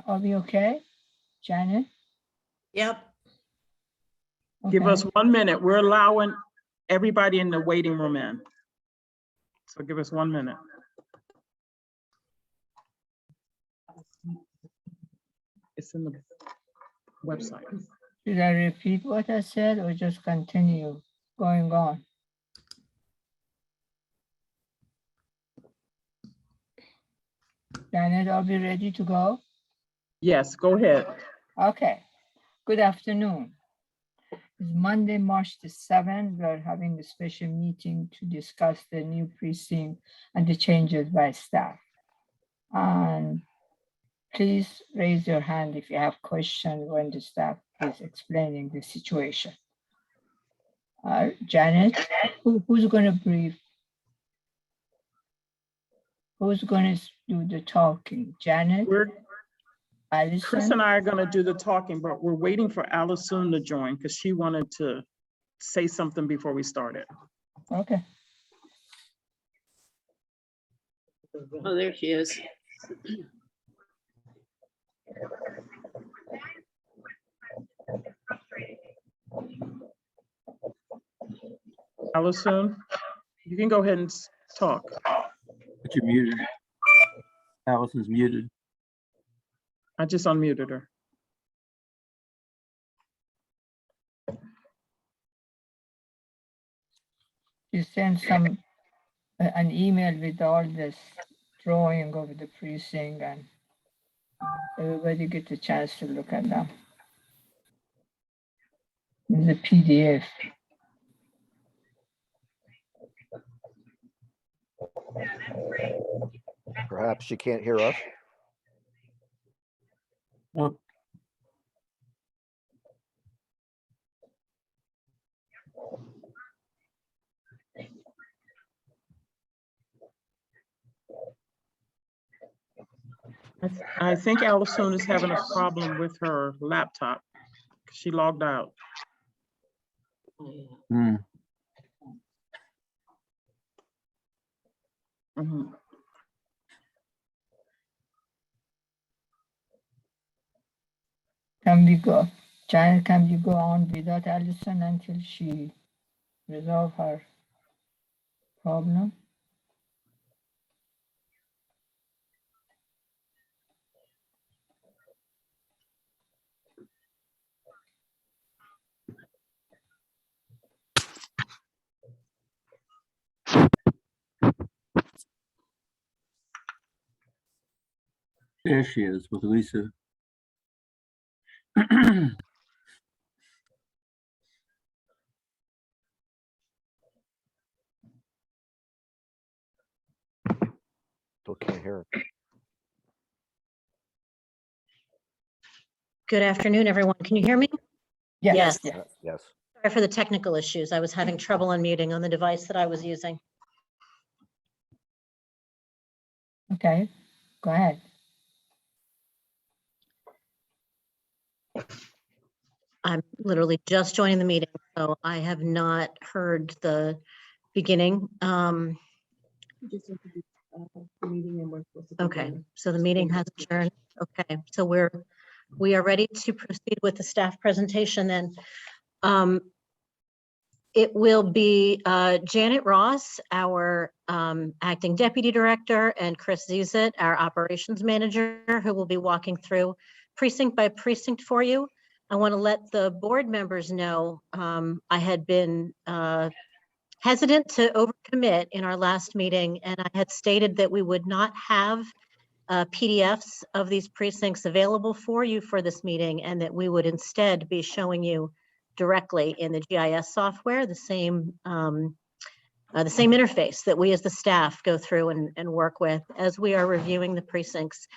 Are we okay? Janet? Yep. Give Okay. us 1 minute. We're allowing everybody in the waiting room in. So give us 1 minute. It's in the website. Should I repeat what I said or just continue going on? Janet, are we ready to go? Yes, go ahead. Okay. Good afternoon. It's Monday, March the 7th. We're having a special meeting to discuss the new precinct and the changes by staff. And please raise your hand if you have questions when the staff is explaining the situation. Janet, who's going to brief? Who's going to do the talking? Janet? Chris and I are going to do the talking, but we're waiting for Allison to join because she wanted to say something before we started. Okay. Oh, there she is. Allison, you can go ahead and talk. But you're muted. Allison's muted. I just unmuted her. You sent an email with all this drawing of the precinct and everybody get a chance to look at them. It's a PDF. Perhaps she can't hear us. Oh, I think Allison is having a problem with her laptop. She logged out. hmm. Mhm. Can we go? Janet, can we go on without Allison until she resolve her problem? There she is with Lisa. Still can't hear her. Good afternoon, everyone. Can you hear me? Yes. Yes. Sorry for the technical issues. I was having trouble unmuting on the device that I was using. Okay, go ahead. I'm literally just joining the meeting, so I have not heard the beginning. Okay, so the meeting has adjourned. Okay, so we are ready to proceed with the staff presentation then. It will be Janet Ross, our acting deputy director, and Chris Zizit, our operations manager, who will be walking through precinct by precinct for you. I want to let the board members know I had been hesitant to overcommit in our last meeting, and I had stated that we would not have PDFs of these precincts available for you for this meeting, and that we would instead be showing you directly in the GIS software the same interface that we as the staff go through and work with as we are reviewing the precincts.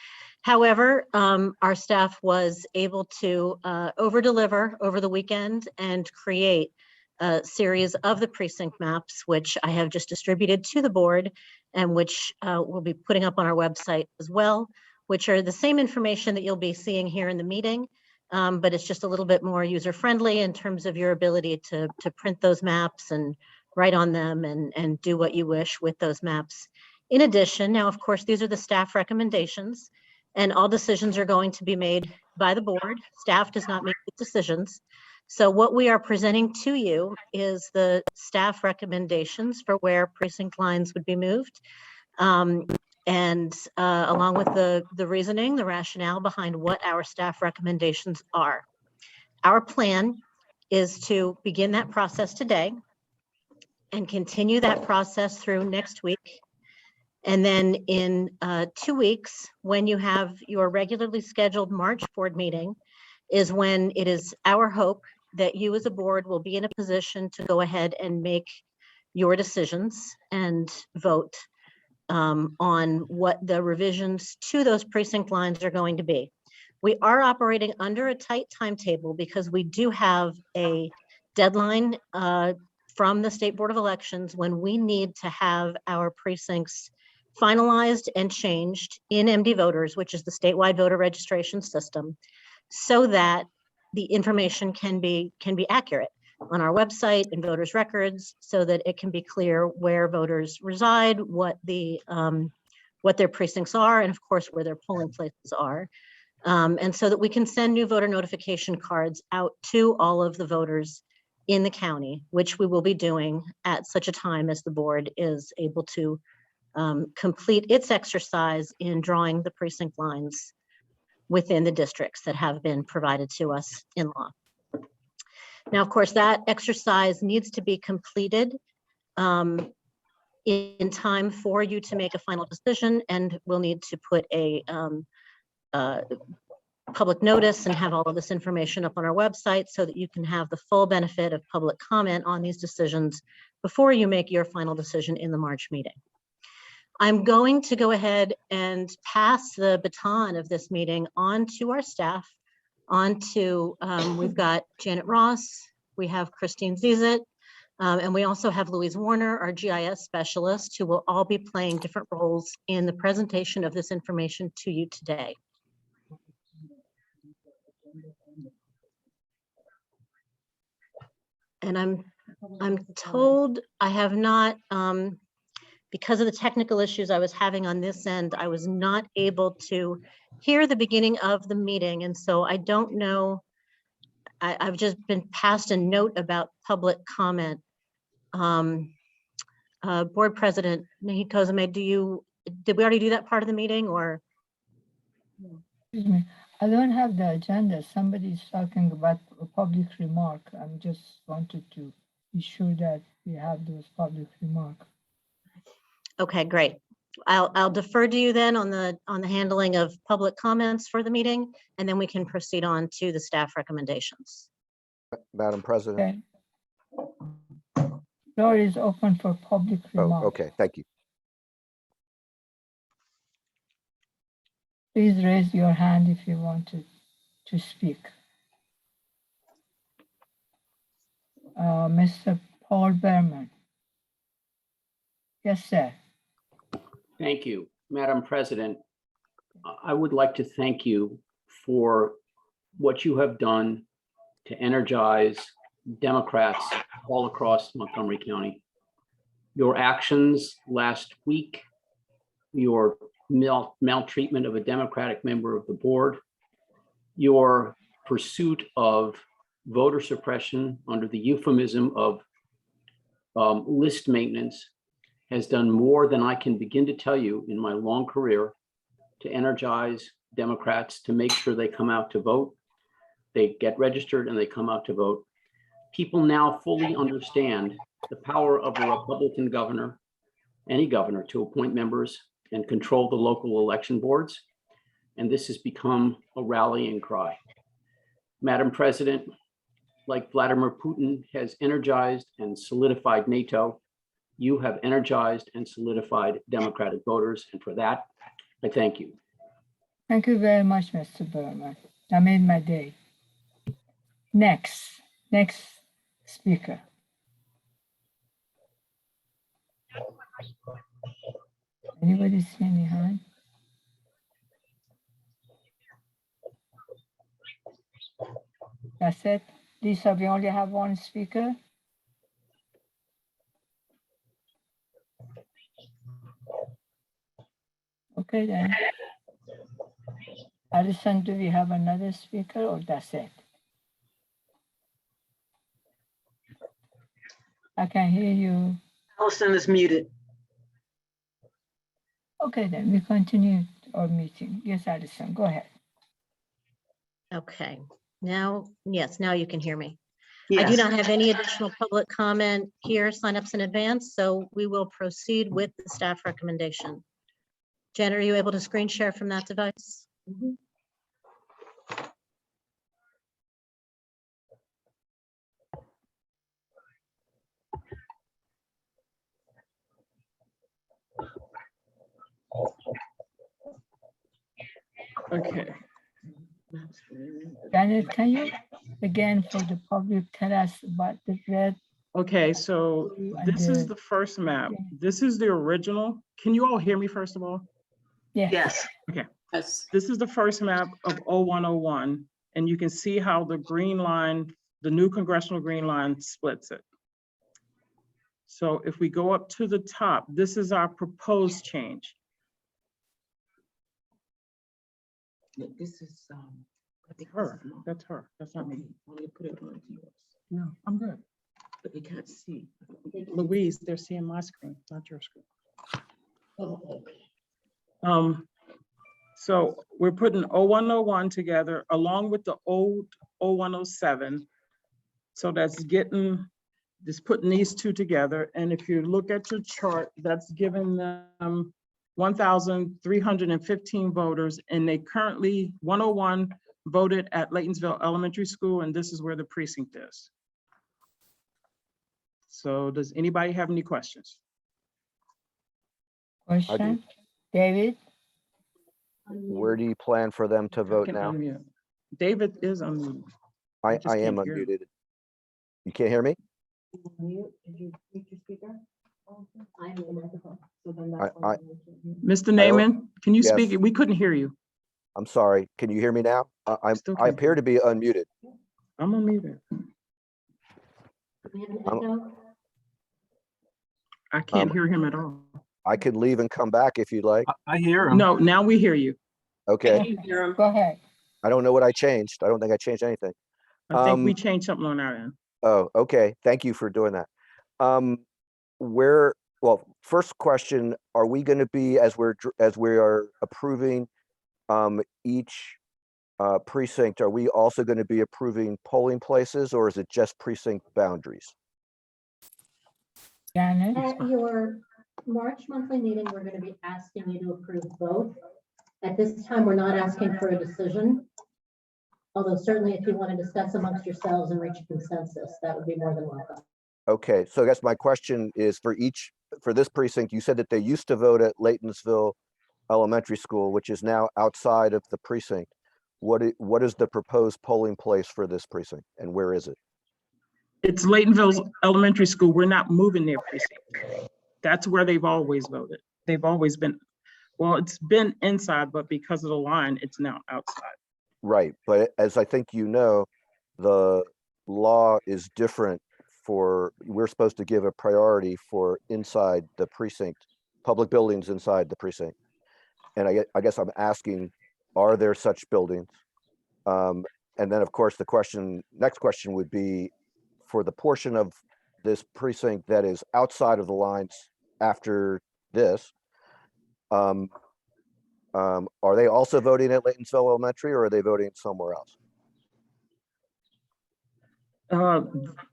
However, our staff was able to over-deliver over the weekend and create a series of the precinct maps, which I have just distributed to the board and which we'll be putting up on our website as well, which are the same information that you'll be seeing here in the meeting, but it's just a little bit more user-friendly in terms of your ability to print those maps and write on them and do what you wish with those maps. In addition, now, of course, these are the staff recommendations. and all decisions are going to be made by the board. Staff does not make the decisions. So what we are presenting to you is the staff recommendations for where precinct lines would be moved. And along with the reasoning, the rationale behind what our staff recommendations are. Our plan is to begin that process today and continue that process through next week. And then in 2 weeks, when you have your regularly scheduled March board meeting, is when it is our hope that you as a board will be in a position to go ahead and make your decisions and vote on what the revisions to those precinct lines are going to be. We are operating under a tight timetable because we do have a deadline from the State Board of Elections when we need to have our precincts finalized and changed in MD Voters, which is the statewide voter registration system, so that the information can be accurate on our website and voters records, so that it can be clear where voters reside, what their precincts are, and of course where their polling places are. And so that we can send new voter notification cards out to all of the voters in the county, which we will be doing at such a time as the board is able to complete its exercise in drawing the precinct lines within the districts that have been provided to us in law. Now, of course, that exercise needs to be completed in time for you to make a final decision, and we'll need to put a public notice and have all of this information up on our website so that you can have the full benefit of public comment on these decisions before you make your final decision in the March meeting. I'm going to go ahead and pass the baton of this meeting on to our staff, we've got Janet Ross, we have Christine Zizit, and we also have Louise Warner, our GIS specialist, who will all be playing different roles in the presentation of this information to you today. And I'm told I have not, because of the technical issues I was having on this end, I was not able to hear the beginning of the meeting. And so I don't know, I've just been passed a note about public comment. Board President Naheed Kozame, did we already do that part of the meeting or? Excuse me, I don't have the agenda. Somebody's talking about a public remark. I'm just wanted to be sure that we have those public remarks. Okay, great. I'll defer to you then on the handling of public comments for the meeting, and then we can proceed on to the staff recommendations. Madam President. Okay. Floor is open for public Oh, remarks. okay, thank you. Please raise your hand if you wanted to speak. Mr. Paul Berman. Yes, sir. Thank you, Madam President. I would like to thank you for what you have done to energize Democrats all across Montgomery County. Your actions last week, your maltreatment of a Democratic member of the board, your pursuit of voter suppression under the euphemism of list maintenance has done more than I can begin to tell you in my long career to energize Democrats to make sure they come out to vote, they get registered and they come out to vote. People now fully understand the power of a Republican governor, any governor, to appoint members and control the local election boards. And this has become a rallying cry. Madam President, like Vladimir Putin has energized and solidified NATO, you have energized and solidified Democratic voters. And for that, I thank you. Thank you very much, Mr. Berman. That made my day. Next speaker. Anybody see any hand? That's it. Lisa, we only have one speaker. Okay then. Alison, do we have another speaker or that's it? I can hear you. Allison is muted. Okay, then we continue our meeting. Yes, Alison, go ahead. Okay, now, yes, now you can hear me. I do Yes. not have any additional public comment here, signups in advance, so we will proceed with the staff recommendation. Janet, are you able to screen share from that device? Okay. Janet, can you again for the public tell us about the red? Okay, so And this is the- the first map. This is the original. Can you all hear me first of all? Yes. Yes. Okay. Yes. This is the first map of 0101, and you can see how the green line, the new congressional green line splits it. So if we go up to the top, this is our proposed change. This is, I think Her, that's her, that's not me. When you put it on yours, No, I'm good. but they can't see. Louise, they're seeing my screen, not your screen. Oh, okay. So we're putting 0101 together along with the old 0107. So that's just putting these two together. And if you look at your chart, that's giving them 1,315 voters, and they currently, 101 voted at Laytonsville Elementary School, and this is where the precinct is. So does anybody have any questions? Question? David? Where do you plan for them to vote Can now? unmute. David is unmuted. I just am can't hear him. unmuted. You can't hear me? Did you mute your speaker? I'm in the microphone, so then I- that's why I- you can't hear. Mr. Naaman, can you Yes. speak? We couldn't hear you. I'm sorry. Can you hear me now? Still I can't appear hear. to be unmuted. I'm unmuted. We have an I'm- echo? I can't Um, hear him at all. I could leave and come back if you'd like. I hear him. No, now we hear you. Okay. You hear him? Go ahead. I don't know what I changed. I don't think I changed anything. I think we Um, changed something on our end. Oh, okay. Thank you for doing that. Well, first question, are we going to be, as we are approving each precinct, are we also going to be approving polling places, or is it just precinct boundaries? Janet? At your March monthly meeting, we're going to be asking you to approve both. At this time, we're not asking for a decision. Although certainly if you want to discuss amongst yourselves and reach a consensus, that would be more than welcome. Okay, so I guess my question is for this precinct, you said that they used to vote at Laytonsville Elementary School, which is now outside of the precinct. What is the proposed polling place for this precinct, and where is it? It's Laytonville Elementary School. We're not moving their precinct. That's where they've always voted. They've always been, well, it's been inside, but because of the line, it's now outside. Right, but as I think you know, the law is different we're supposed to give a priority for inside the precinct, public buildings inside the precinct. And I guess I'm asking, are there such buildings? And then, of course, next question would be, for the portion of this precinct that is outside of the lines after this, are they also voting at Laytonsville Elementary, or are they voting somewhere else?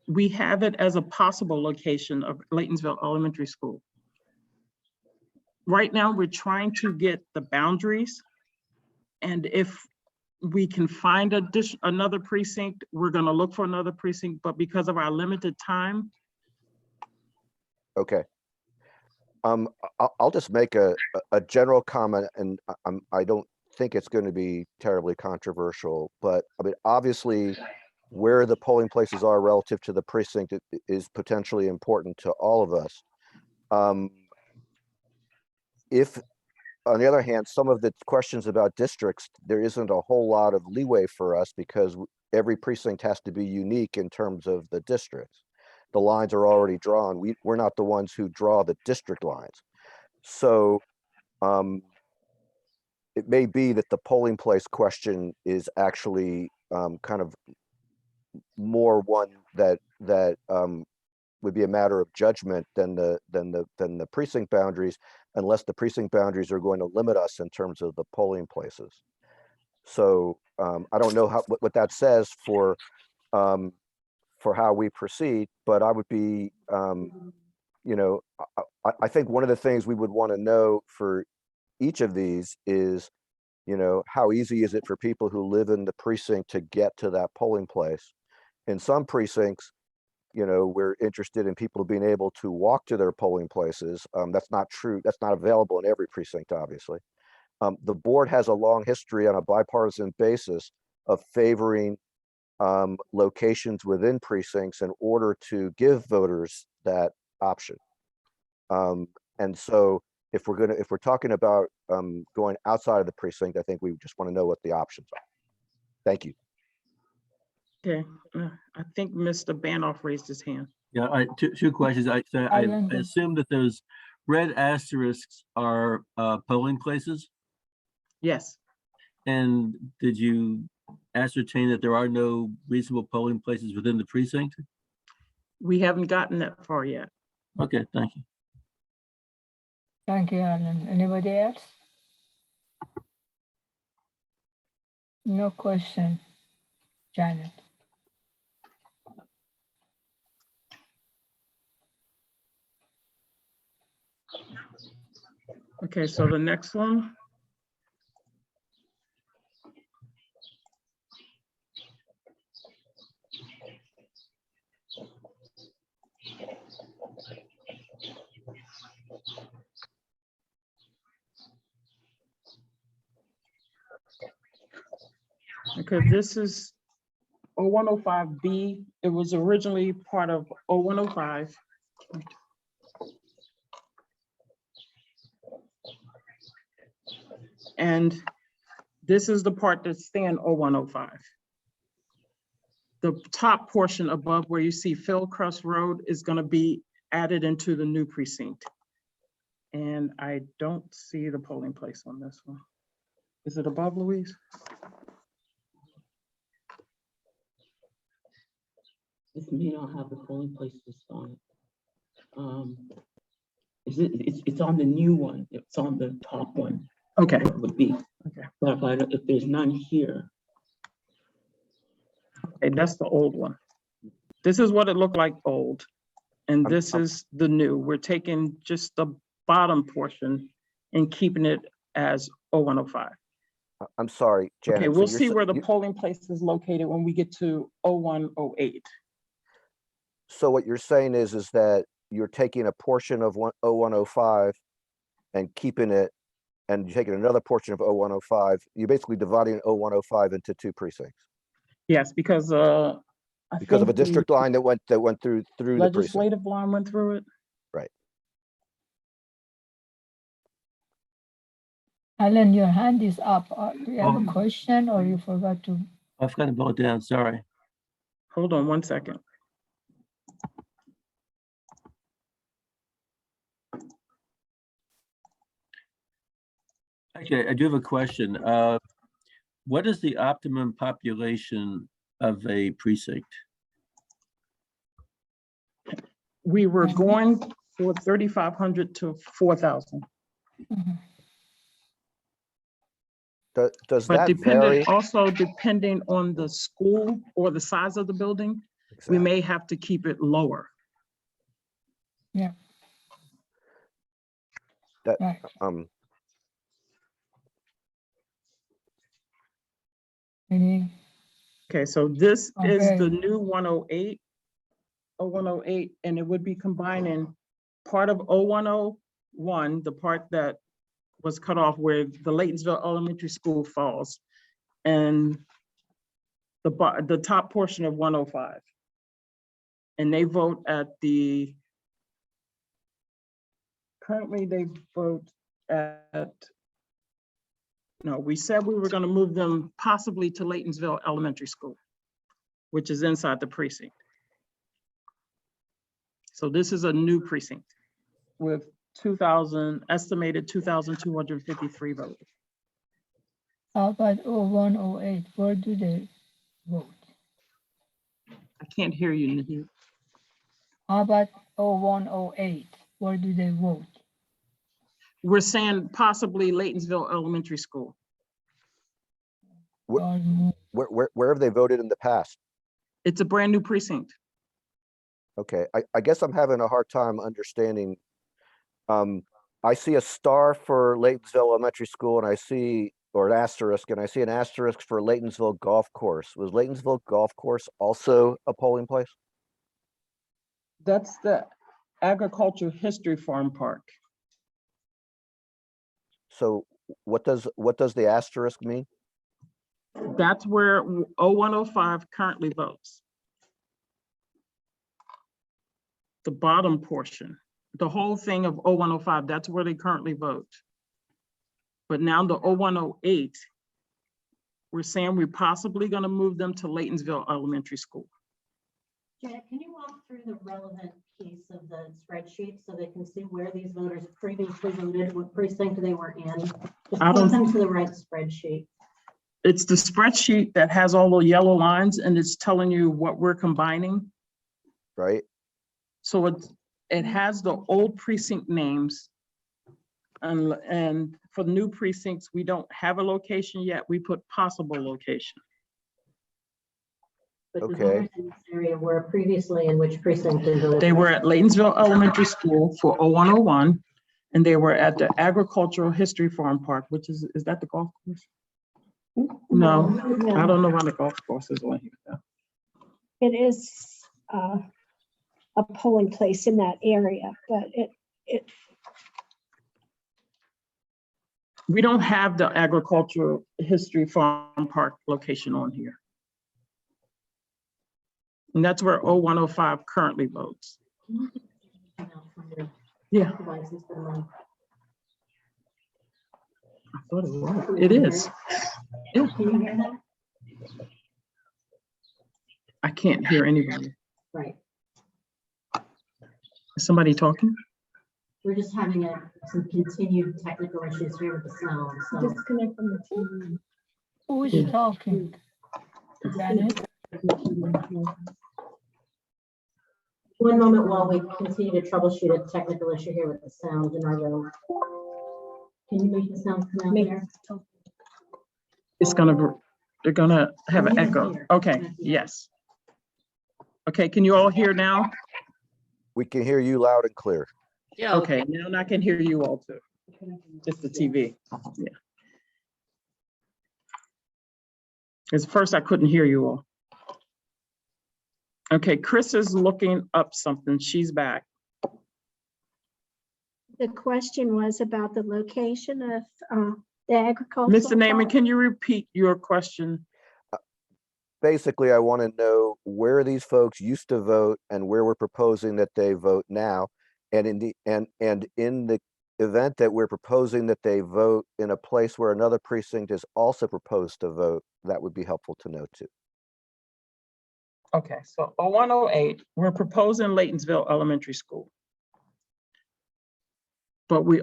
We have it as a possible location of Laytonsville Elementary School. Right now, we're trying to get the boundaries. And if we can find another precinct, we're gonna look for another precinct, but because of our limited time. Okay. I'll just make a general comment, and I don't think it's going to be terribly controversial, but I mean, obviously, where the polling places are relative to the precinct is potentially important to all of us. If, on the other hand, some of the questions about districts, there isn't a whole lot of leeway for us because every precinct has to be unique in terms of the districts. The lines are already drawn. We're not the ones who draw the district lines. So it may be that the polling place question is actually kind of more one that would be a matter of judgment than the precinct boundaries, unless the precinct boundaries are going to limit us in terms of the polling places. So I don't know what that says for how we proceed, but I would be, you know, I think one of the things we would want to know for each of these is, you know, how easy is it for people who live in the precinct to get to that polling place? In some precincts, you know, we're interested in people being able to walk to their polling places. That's not true. That's not available in every precinct, obviously. The board has a long history on a bipartisan basis of favoring locations within precincts in order to give voters that option. And so if we're talking about going outside of the precinct, I think we just want to know what the options are. Thank you. Okay, I think Mr. Banoff raised his hand. Yeah, two questions. I assume that those red asterisks are polling places. Yes, And did you ascertain that there are no reasonable polling places within the precinct? we haven't gotten that far yet. Okay, thank you. Thank you, Alan. Anybody else? No question, Janet. Okay, so the next one. Okay, this is 0105B. It was originally part of 0105. And this is the part that's staying 0105. The top portion above where you see Philcrest Road is going to be added into the new precinct. And I don't see the polling place on this one. Is it above, Louise? This may not have the polling places on it. It's on the new one. It's on the top one. Okay. It would be. Okay. But if there's none here. Okay, that's the old one. This is what it looked like old. And this is the new. We're taking just the bottom portion and keeping it as 0105. I'm sorry, Janet. Okay, so we'll you're see sa- where the you- polling place is located when we get to 0108. So what you're saying is that you're taking a portion of 0105 and keeping it, and you're taking another portion of 0105. You're basically dividing 0105 into two precincts Yes, because because of a district line that went through the precinct. legislative line went through it. Right. Alan, your hand is up. Do you have Oh. a question or you forgot to? I've got to vote down, sorry. Hold on one second. Okay, I do have a question. What is the optimum population of a precinct? We were going for 3,500 to 4,000. Mhm. Does But that vary? also depending on the school or the size of the building, we Exactly. may have to keep it lower. Right. Any- Okay, so this is Okay. the new 108, 0108, and it would be combining part of 0101, the part that was cut off where the Laytonsville Elementary School falls, and the top portion of 105. And they vote at currently they vote at, no, we said we were gonna move them possibly to Laytonsville Elementary School, which is inside the precinct. So this is a new precinct with estimated 2,253 votes. How about 0108? Where do they vote? I can't hear you, Naheed. How about 0108? Where do they vote? We're saying possibly Laytonsville Elementary School. Wh- Where have they voted in the past? It's a brand new precinct. Okay, I guess I'm having a hard time understanding. I see a star for Laytonsville Elementary School and I see, or an asterisk, and I see an asterisk for Laytonsville Golf Course. Was Laytonsville Golf Course also a polling place? That's the Agricultural History Farm Park. So what does the asterisk mean? That's where 0105 currently votes. The bottom portion, the whole thing of 0105, that's where they currently vote. But now the 0108, we're saying we're possibly gonna move them to Laytonsville Elementary School. Janet, can you walk through the relevant piece of the spreadsheet so they can see where these voters previously voted, what precinct they were in? Just I point don't- them to the right spreadsheet. It's the spreadsheet that has all the yellow lines and it's telling you what we're combining. Right? So it has the old precinct names. And for new precincts, we don't have a location yet. We put possible location. But the Okay. voters in this area were previously in which precinct they voted? They were at Laytonsville Elementary School for 0101, and they were at the Agricultural History Farm Park, which is that the golf course? No, I don't know why the golf course is on here. though. It is a polling place in that area, but We don't have the Agricultural History Farm Park location on here. And that's where 0105 currently votes. Yeah, I thought it was. It is. Yeah. Can you hear that? I can't hear anybody. Right. Is somebody talking? We're just having some continued technical issues here with the sound, so. disconnect from the TV. Who is Yeah. talking? Janet? One moment while we continue to troubleshoot a technical issue here with the sound in our room. Can you make the sound come out there? They're gonna have an echo. Okay, yes. Okay, can you all hear now? We can hear you loud and clear. Yeah. Okay, now I can hear you all too. Just the TV. Yeah. Because first I couldn't hear you all. Okay, Chris is looking up something. She's back. The question was about the location of the agricultural. Mr. Naaman, park. can you repeat your question? Basically, I want to know where these folks used to vote and where we're proposing that they vote now. And in the event that we're proposing that they vote in a place where another precinct is also proposed to vote, that would be helpful to know too. Okay, so 0108, we're proposing Laytonsville Elementary School. But we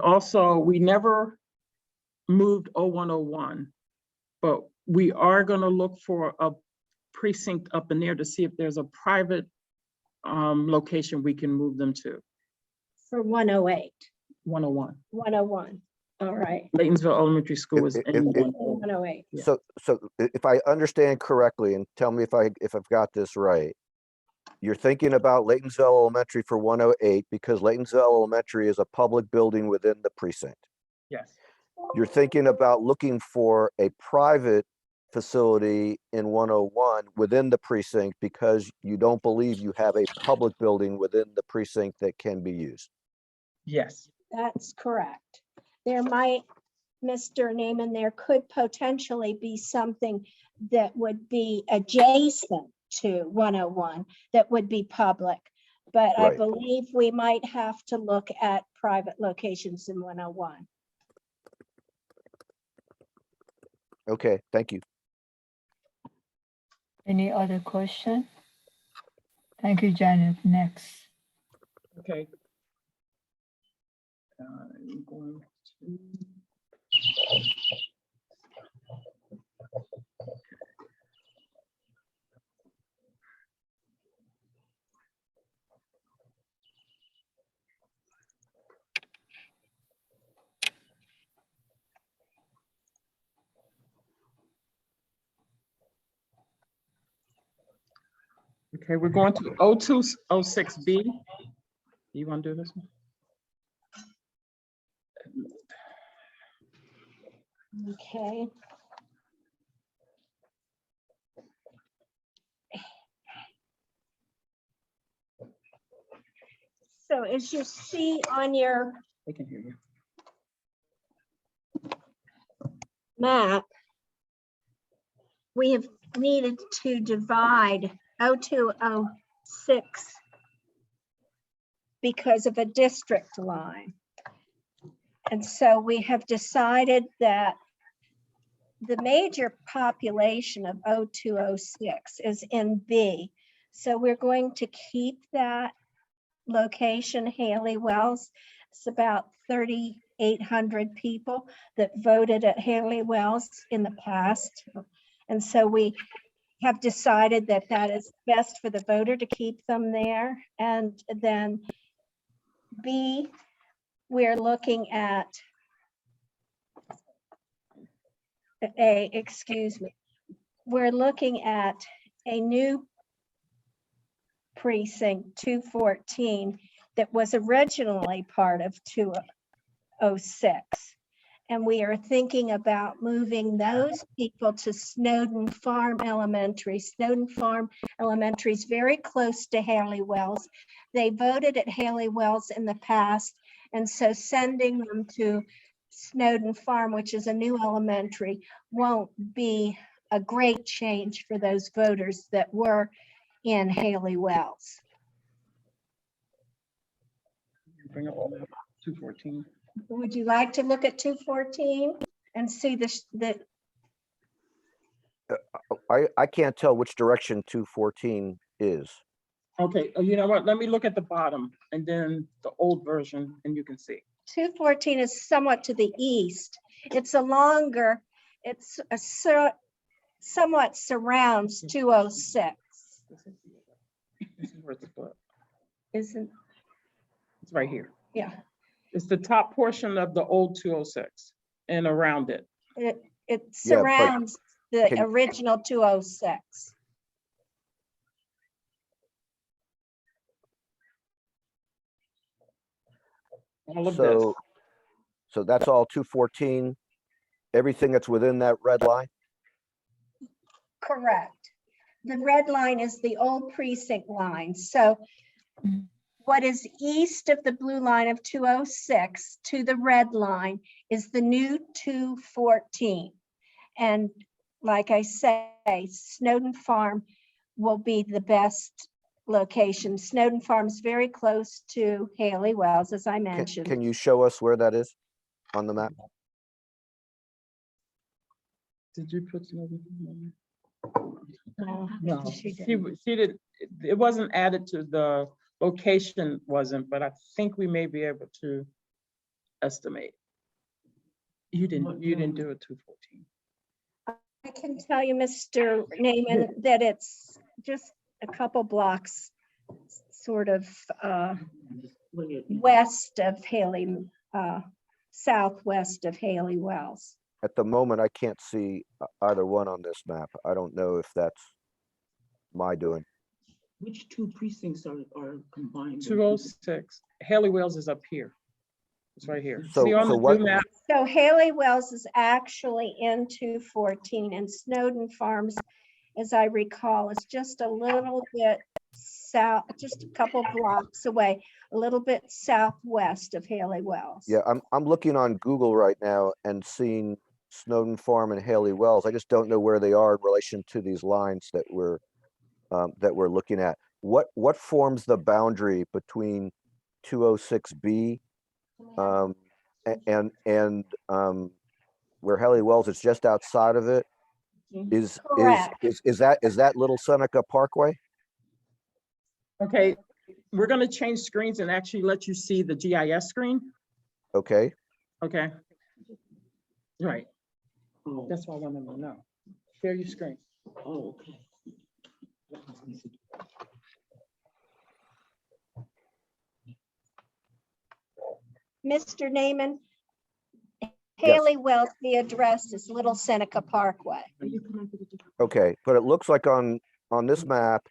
never moved 0101, but we are gonna look for a precinct up in there to see if there's a private location we can move them to, For 108, 101. 101. All right. Laytonsville Elementary School is If- in if- 101. 108. Yeah. So if I understand correctly, and tell me if I've got this right, you're thinking about Laytonsville Elementary for 108 because Laytonsville Elementary is a public building within the precinct. Yes, You're thinking about looking for a private facility in 101 within the precinct because you don't believe you have a public building within the precinct that can be used. yes. That's correct. There might, Mr. Naaman, there could potentially be something that would be adjacent to 101 that would be public. But I Right. believe we might have to look at private locations in 101. Okay, thank you. Any other question? Thank you, Janet. Next. Okay. I'm going to. Okay, we're going to 0206B. You want to do this one? Okay. So as you see on your They can hear you. map, we have needed to divide 0206 because of a district line. And so we have decided that the major population of 0206 is in B. So we're going to keep that location, Haley Wells. It's about 3,800 people that voted at Haley Wells in the past. And so we have decided that that is best for the voter to keep them there. And then B, we're looking at we're looking at a new precinct 214 that was originally part of 206. And we are thinking about moving those people to Snowden Farm Elementary. Snowden Farm Elementary is very close to Haley Wells. They voted at Haley Wells in the past, and so sending them to Snowden Farm, which is a new elementary, won't be a great change for those voters that were in Haley Wells. Bring up 214. Would you like to look at 214 and see the I can't tell which direction 214 is. Okay, you know what? Let me look at the bottom and then the old version, and you can see. 214 is somewhat to the east. It's a longer, it's a somewhat surrounds 206. This is where it's split. Isn't, It's right here. yeah, It's the top portion of the old 206 and around it. it surrounds the can- original 206. All of this. So that's all 214, everything that's within that red line? Correct. The red line is the old precinct line. So what is east of the blue line of 206 to the red line is the new 214. And like I say, Snowden Farm will be the best location. Snowden Farm is very close to Haley Wells, as I mentioned. Can you show us where that is on the map? Did you put Snowden? No, No, she she didn't. did, it wasn't added to the location wasn't, but I think we may be able to estimate. You didn't do a 214. I can tell you, Mr. Naaman, that it's just a couple blocks sort of west of Haley, southwest of Haley Wells. At the moment, I can't see either one on this map. I don't know if that's my doing. Which two precincts are combined? 206, Haley Wells is up here. It's right here. So- See on so the what- new map? So Haley Wells is actually in 214, and Snowden Farms, as I recall, is just a little bit south, just a couple blocks away, a little bit southwest of Haley Wells. Yeah, I'm looking on Google right now and seeing Snowden Farm and Haley Wells. I just don't know where they are in relation to these lines that we're looking at. What forms the boundary between 206B and where Haley Wells is just outside of it? Is that Little Seneca Parkway? Okay, we're gonna change screens and actually let you see the GIS screen. Okay, Okay, right. Oh, That's what I want to know. Share your screen. oh, okay. Mr. Naaman, Haley Wells, the address is Little Seneca Parkway. Are you connected to? okay, but it looks like on this map,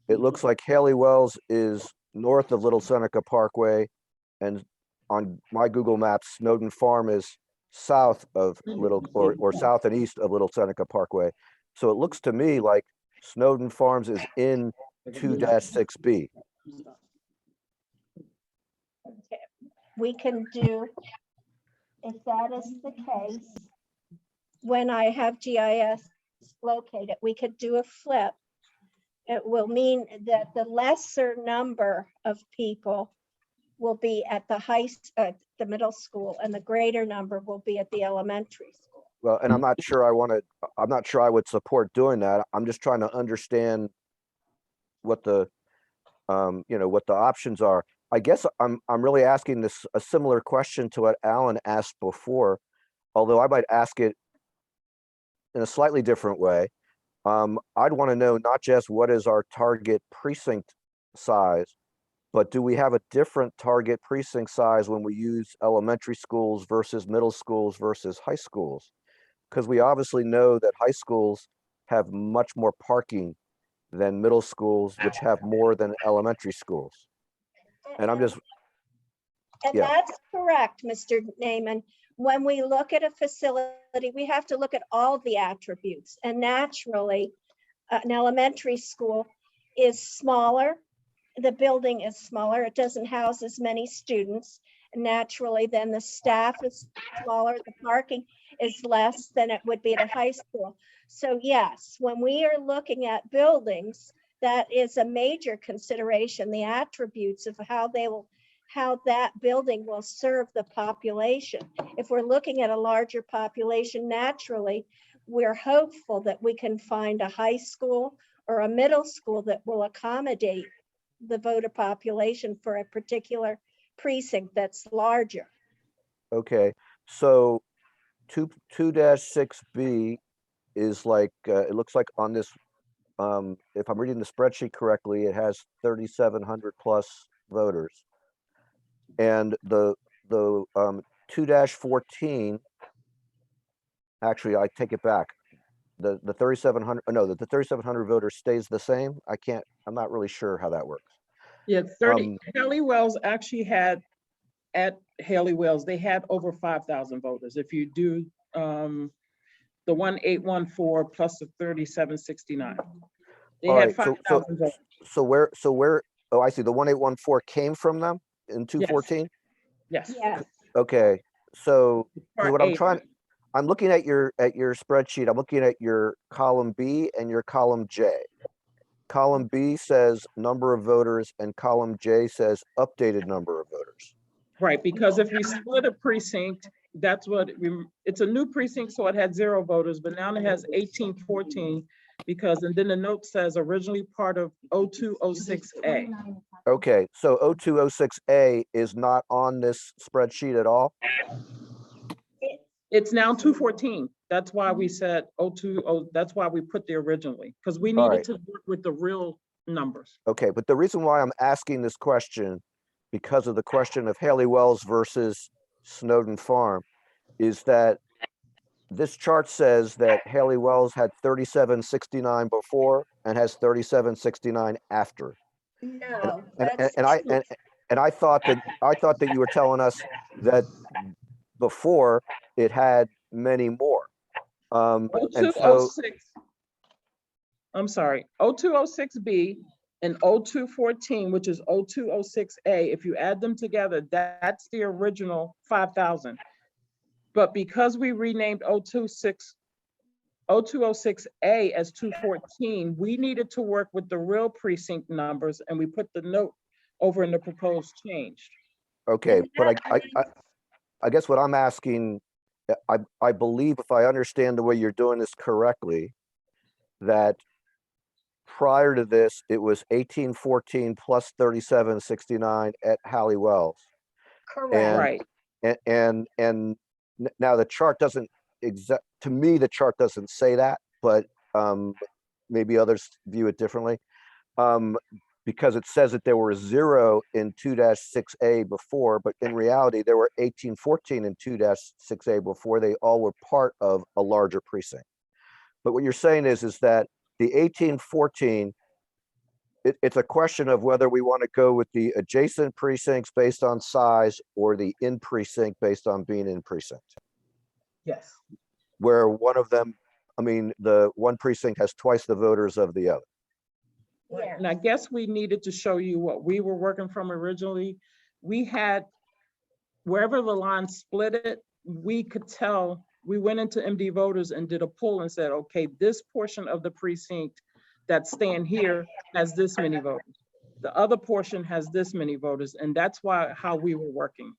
it looks like Haley Wells is north of Little Seneca Parkway. And on my Google Maps, Snowden Farm is south of or south and east of Little Seneca Parkway. So it looks to me like Snowden Farms is in 2-6B. Okay, we can do, if that is the case, when I have GIS located, we could do a flip. It will mean that the lesser number of people will be at the middle school, and the greater number will be at the elementary school. Well, and I'm not sure I would support doing that. I'm just trying to understand what the, what the options are. I guess I'm really asking a similar question to what Alan asked before, although I might ask it in a slightly different way. I'd want to know not just what is our target precinct size, but do we have a different target precinct size when we use elementary schools versus middle schools versus high schools? Because we obviously know that high schools have much more parking than middle schools, which have more than elementary schools. And I'm just, And yeah. that's correct, Mr. Naaman. When we look at a facility, we have to look at all the attributes. And naturally, an elementary school is smaller. The building is smaller. It doesn't house as many students. Naturally, then the staff is smaller. The parking is less than it would be at a high school. So yes, when we are looking at buildings, that is a major consideration, the attributes of how that building will serve the population. If we're looking at a larger population, naturally, we're hopeful that we can find a high school or a middle school that will accommodate the voter population for a particular precinct that's larger. Okay, so 2-6B is like, it looks like on this, if I'm reading the spreadsheet correctly, it has 3,700 plus voters. And the 2-14, actually, I take it back. The 3,700, no, the 3,700 voters stays the same. I'm not really sure how that works. Yeah, Haley Wells actually had, at Haley Wells, they had over 5,000 voters. If you do the 1814 plus the 3769, they All had right, 5,000 voters. so where, oh, I see, the 1814 came from them in 214? Yes. Yes. Okay, so Part what A. I'm looking at your spreadsheet, I'm looking at your column B and your column J. Column B says number of voters and column J says updated number of voters. Right, because if we split a precinct, that's what it's a new precinct, so it had 0 voters, but now it has 1814 because, and then the note says originally part of 0206A. Okay, so 0206A is not on this spreadsheet at all? It's now 214. That's why we said 020, that's why we put there originally, because we All needed right. to work with the real numbers. Okay, but the reason why I'm asking this question, because of the question of Haley Wells versus Snowden Farm, is that this chart says that Haley Wells had 3769 before and has 3769 after. No. And I thought that you were telling us that before it had many more. And so 0206, I'm sorry, 0206B and 0214, which is 0206A, if you add them together, that's the original 5,000. But because we renamed 0206A as 214, we needed to work with the real precinct numbers, and we put the note over in the proposed change. okay, but I guess what I'm asking, I believe if I understand the way you're doing this correctly, that prior to this, it was 1814 plus 3769 at Haley Wells. Correct. Right. And now the chart doesn't to me, the chart doesn't say that, but maybe others view it differently. Because it says that there were 0 in 2-6A before, but in reality, there were 1814 in 2-6A before. They all were part of a larger precinct. But what you're saying is that the 1814 it's a question of whether we want to go with the adjacent precincts based on size or the in precinct based on being in precinct. Yes. Where one of them, I mean, the one precinct has twice the voters of the other. Right. And I guess we needed to show you what we were working from originally. We had, wherever the line split it, we could tell, we went into MD voters and did a poll and said, okay, this portion of the precinct that's staying here has this many voters. The other portion has this many voters, and that's how we were working.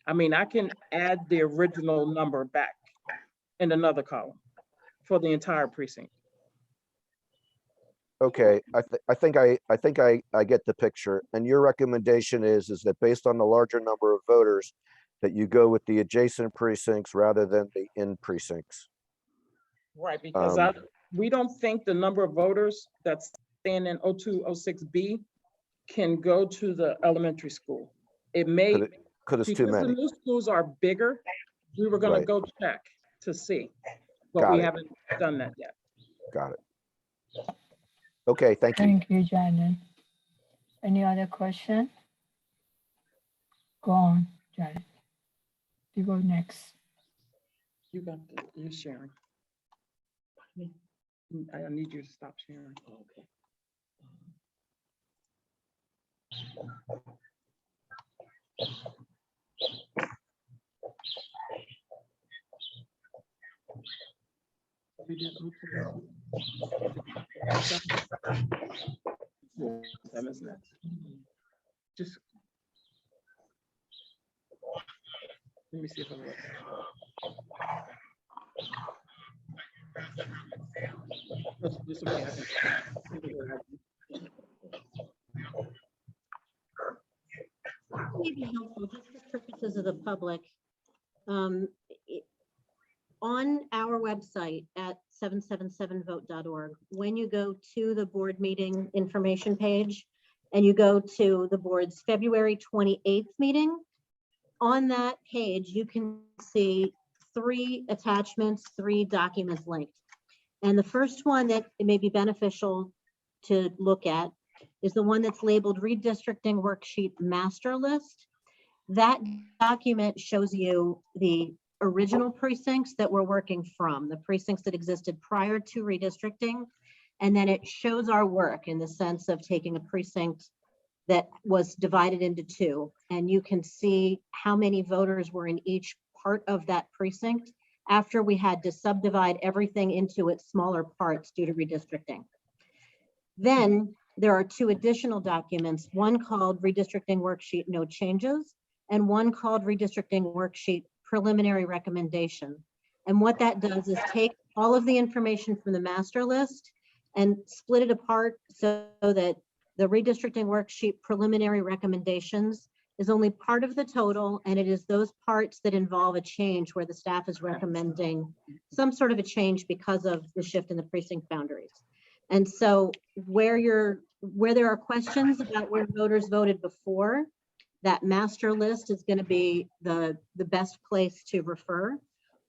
I mean, I can add the original number back in another column for the entire precinct. Okay, I think I get the picture. And your recommendation is that based on the larger number of voters, that you go with the adjacent precincts rather than the in precincts. Right, because we don't think the number of voters that's staying in 0206B can go to the elementary school. It may, Because it's too because the many. new schools are bigger, we were gonna Right. go check to see, but Got we it. haven't done that yet. Got it. Okay, thank you. Thank you, Janet. Any other question? Go on, Janet. You go next. You got, you're sharing. I need you to stop sharing. Okay. We did 027 is next. Just let me see if I work. Just okay, May be helpful just for purposes of the public. On our website at 777vote.org, when you go to the board meeting information page and you go to the board's February 28th meeting, on that page, you can see 3 attachments, 3 documents linked. And the first one that it may be beneficial to look at is the one that's labeled Redistricting Worksheet Master List. That document shows you the original precincts that we're working from, the precincts that existed prior to redistricting. And then it shows our work in the sense of taking a precinct that was divided into 2. And you can see how many voters were in each part of that precinct after we had to subdivide everything into its smaller parts due to redistricting. Then there are 2 additional documents, one called Redistricting Worksheet No Changes and one called Redistricting Worksheet Preliminary Recommendation. And what that does is take all of the information from the master list and split it apart so that the Redistricting Worksheet Preliminary Recommendations is only part of the total, and it is those parts that involve a change where the staff is recommending some sort of a change because of the shift in the precinct boundaries. And so where there are questions about where voters voted before, that master list is going to be the best place to refer.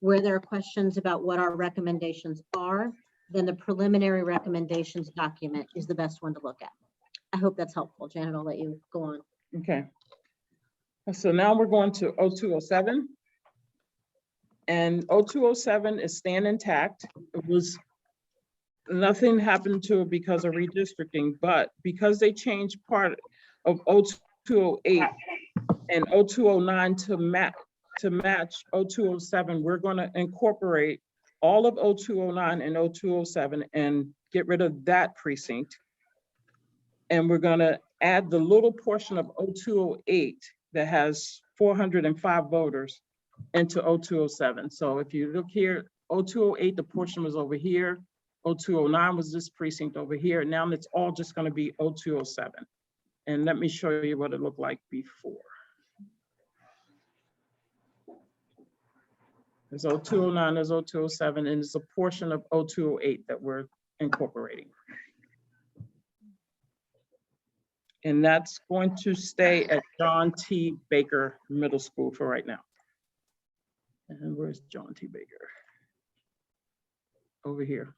Where there are questions about what our recommendations are, then the preliminary recommendations document is the best one to look at. I hope that's helpful. Janet, I'll let you go on. Okay. So now we're going to 0207. And 0207 is staying intact. It was, nothing happened to it because of redistricting, but because they changed part of 0208 and 0209 to match 0207, we're going to incorporate all of 0209 and 0207 and get rid of that precinct. And we're going to add the little portion of 0208 that has 405 voters into 0207. So if you look here, 0208, the portion was over here. 0209 was this precinct over here. Now it's all just going to be 0207. And let me show you what it looked like before. There's 0209, there's 0207, and it's a portion of 0208 that we're incorporating. And that's going to stay at John T. Baker Middle School for right now. And where's John T. Baker? Over here.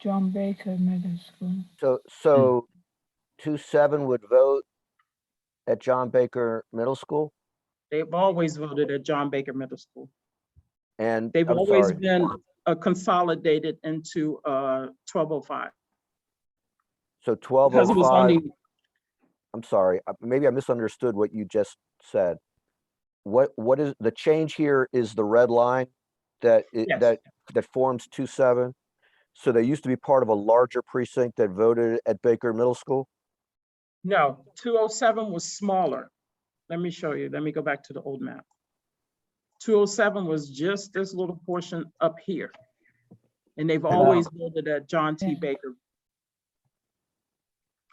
John Baker Middle School. So 2-7 would vote at John Baker Middle School? They've always voted at John Baker Middle School. And They've I'm always sorry, been consolidated into 1205. so Because it was 1205, only, I'm sorry, maybe I misunderstood what you just said. What is, the change here is the red line that, Yes. that forms 2-7? So they used to be part of a larger precinct that voted at Baker Middle School? no, 207 was smaller. Let me show you. Let me go back to the old map. 207 was just this little portion up here. And they've always voted at John T. Yeah. Baker.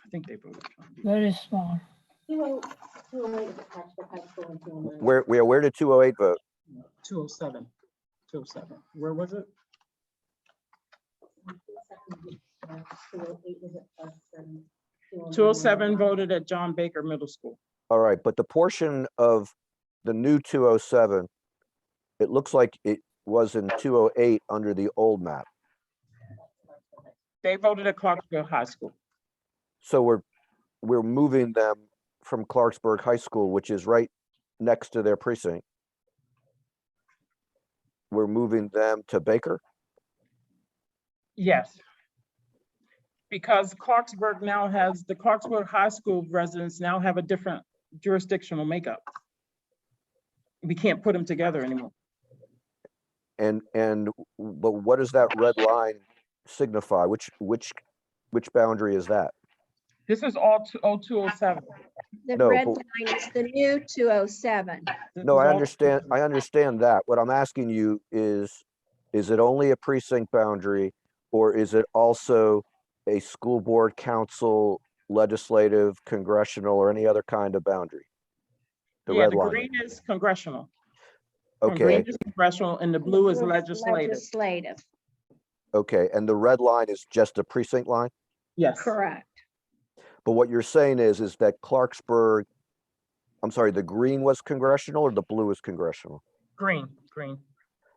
I think they voted. John B. Very small. 208 is attached to high school and 209. Where did 208 vote? 207. 207. Where was it? 208 was at plus 207 voted at John Baker Middle School. All right, but the portion of the new 207, it looks like it was in 208 under the old map. They voted at Clarksville High School. So we're moving them from Clarksburg High School, which is right next to their precinct. We're moving them to Baker? Yes. Because Clarksburg now has, the Clarksburg High School residents now have a different jurisdictional makeup. We can't put them together anymore. But what does that red line signify? Which boundary is that? This is all 207. The No, red but- line is the new 207. This No, is I all- understand that. What I'm asking you is it only a precinct boundary, or is it also a school board, council, legislative, congressional, or any other kind of boundary? The Yeah, red the line. green is congressional. Okay, Green is congressional and the blue is legislative. Legislative, okay, and the red line is just a precinct line? Yes. correct. But what you're saying is that Clarksburg, I'm sorry, the green was congressional or the blue is congressional? Green.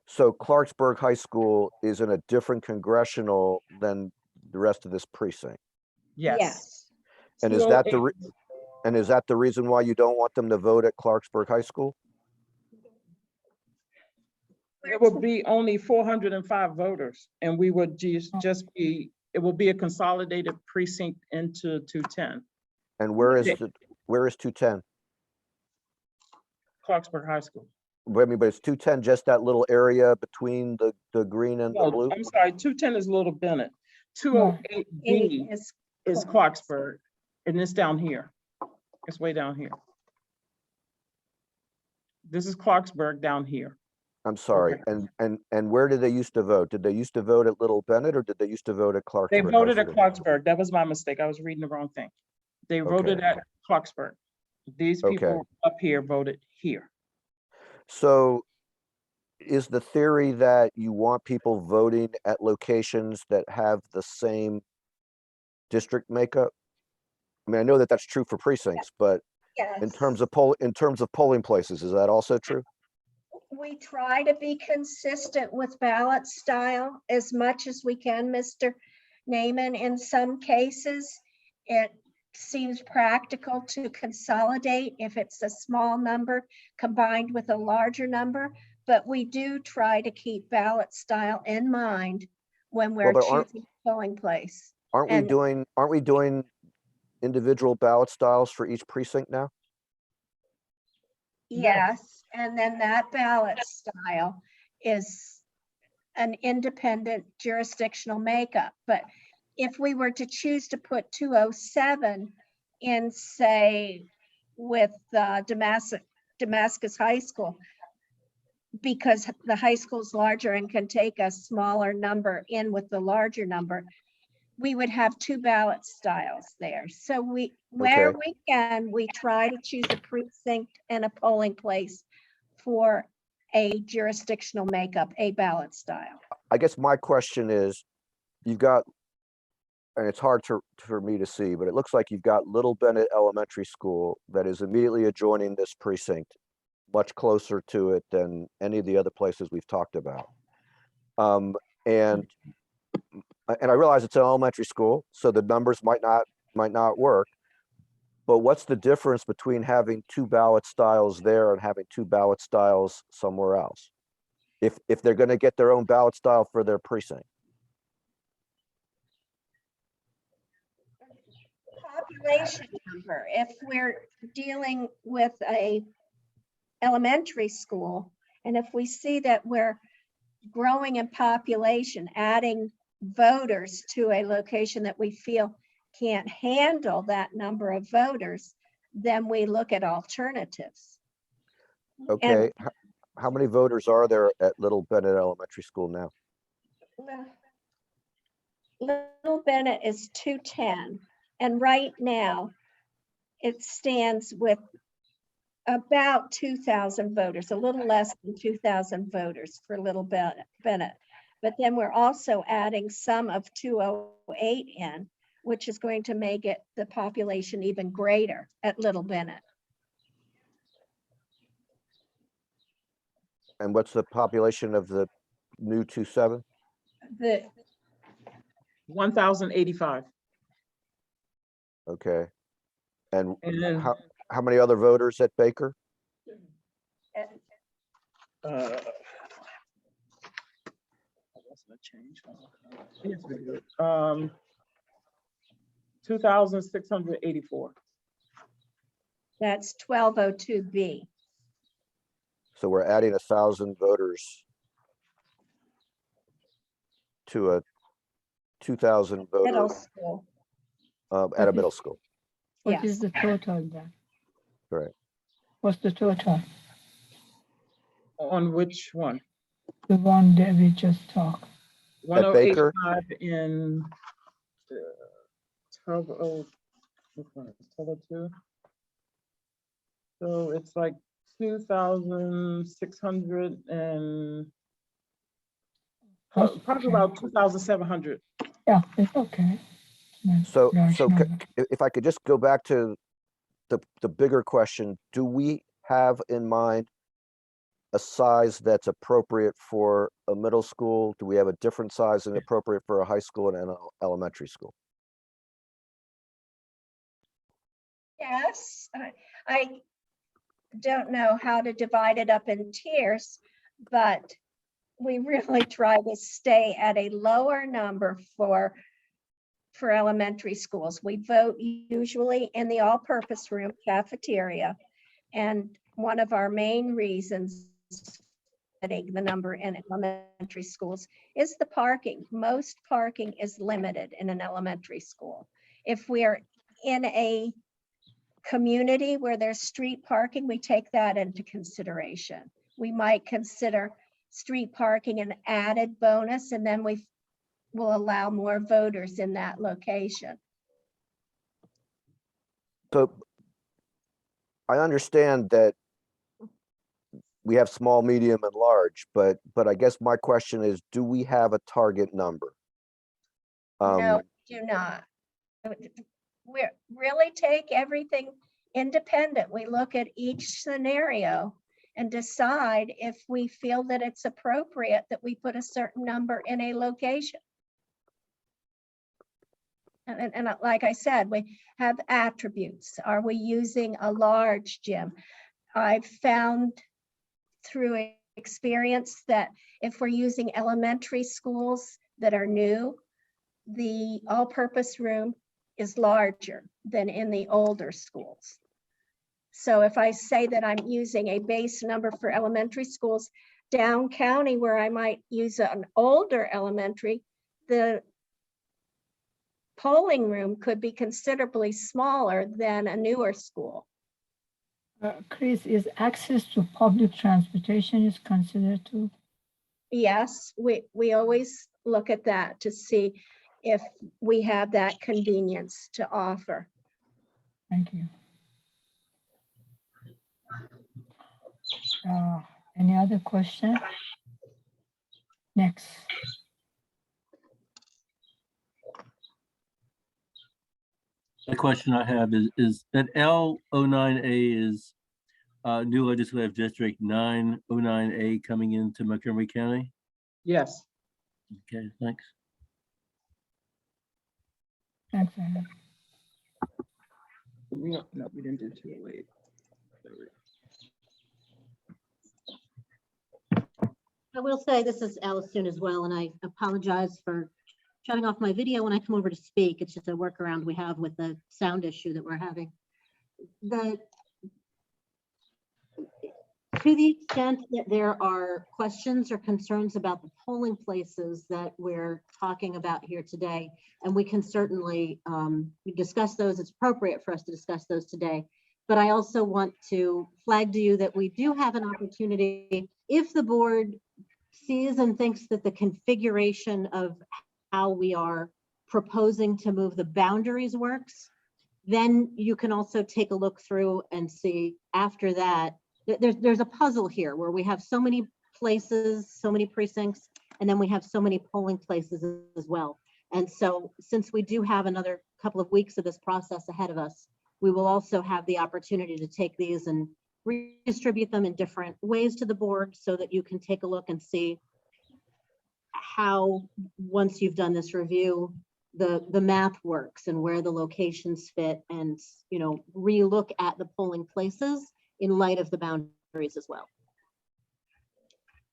So Clarksburg High School is in a different congressional than the rest of this precinct. Yes. And is that the, 208. and is that the reason why you don't want them to vote at Clarksburg High School? It would be only 405 voters and we would just be, it will be a consolidated precinct into 210, And where is Yeah. where is 210? Clarksburg High School. I mean, but it's 210 just that little area between the green and the No, blue? I'm sorry, 210 is Little Bennett. It 208B is is Clarksburg and it's down here. It's way down here. This is Clarksburg down here. I'm sorry. Okay. And where did they used to vote? Did they used to vote at Little Bennett or did they used to vote at Clarksburg? They High voted at School? Clarksburg. That was my mistake. I was reading the wrong thing. They voted Okay. at Clarksburg. These Okay. people up here voted here. So is the theory that you want people voting at locations that have the same district makeup? I mean, I know that that's true for precincts, but in terms of polling places, is that also true? We try to be consistent with ballot style as much as we can, Mr. Naaman. In some cases, it seems practical to consolidate if it's a small number combined with a larger number, but we do try to keep ballot style in mind when we're but aren't- choosing polling place. Aren't we doing individual ballot styles for each precinct now? Yes, and then that ballot style is an independent jurisdictional makeup. But if we were to choose to put 207 in, say, with Damascus High School, because the high school's larger and can take a smaller number in with the larger number, we would have two ballot styles there. So where Okay. we can, we try to choose a precinct and a polling place for a jurisdictional makeup, a ballot style. I guess my question is, you've got, and it's hard for me to see, but it looks like you've got Little Bennett Elementary School that is immediately adjoining this precinct, much closer to it than any of the other places we've talked about. And and I realize it's an elementary school, so the numbers might not work. But what's the difference between having 2 ballot styles there and having 2 ballot styles somewhere else? If they're going to get their own ballot style for their precinct. Population number, if we're dealing with a elementary school, and if we see that we're growing in population, adding voters to a location that we feel can't handle that number of voters, then we look at alternatives. Okay, how many voters are there at Little Bennett Elementary School now? Little Bennett is 210, and right now it stands with about 2,000 voters, a little less than 2,000 voters for Little Bennett. But then we're also adding some of 208 in, which is going to make it the population even greater at Little Bennett. And what's the population of the new 27? The 1,085. Okay. And And then, how many other voters at Baker? uh, what's the change? Yes, we do. 2,684. That's 1202B. So we're adding 1,000 voters to a 2,000 Middle voter school. at a middle school. What is Yes. the total then? Right. What's the total? On which one? The one that we just talked. At Baker? 1,085 in 1202. So it's like 2,600 and probably about 2,700. Yeah, it's okay. That's So, large so number. if I could just go back to the bigger question, do we have in mind a size that's appropriate for a middle school? Do we have a different size and appropriate for a high school and an elementary school? Yes, I don't know how to divide it up in tiers, but we really try to stay at a lower number for elementary schools. We vote usually in the all-purpose room cafeteria. And one of our main reasons setting the number in elementary schools is the parking. Most parking is limited in an elementary school. If we are in a community where there's street parking, we take that into consideration. We might consider street parking an added bonus, and then we will allow more voters in that location. So I understand that we have small, medium, and large, but I guess my question is, do we have a target number? No, do not. We really take everything independent. We look at each scenario and decide if we feel that it's appropriate that we put a certain number in a location. And like I said, we have attributes. Are we using a large gym? I've found through experience that if we're using elementary schools that are new, the all-purpose room is larger than in the older schools. So if I say that I'm using a base number for elementary schools down county where I might use an older elementary, the polling room could be considerably smaller than a newer school. Chris, is access to public transportation is considered too? Yes, we always look at that to see if we have that convenience to offer. Thank you. Any other question? Next. The question I have is that L09A is new legislative district 909A coming into Montgomery County? Yes. Okay, thanks. Thanks, Anna. No, we didn't do 208. I will say this is Alice Soon as well, and I apologize for shutting off my video when I come over to speak. It's just a workaround we have with the sound issue that we're having. To the extent that there are questions or concerns about the polling places that we're talking about here today, and we can certainly discuss those, it's appropriate for us to discuss those today. But I also want to flag to you that we do have an opportunity, if the board sees and thinks that the configuration of how we are proposing to move the boundaries works, then you can also take a look through and see after that. There's a puzzle here where we have so many places, so many precincts, and then we have so many polling places as well. And so since we do have another couple of weeks of this process ahead of us, we will also have the opportunity to take these and redistribute them in different ways to the board so that you can take a look and see how, once you've done this review, the math works and where the locations fit, and, you know, relook at the polling places in light of the boundaries as well.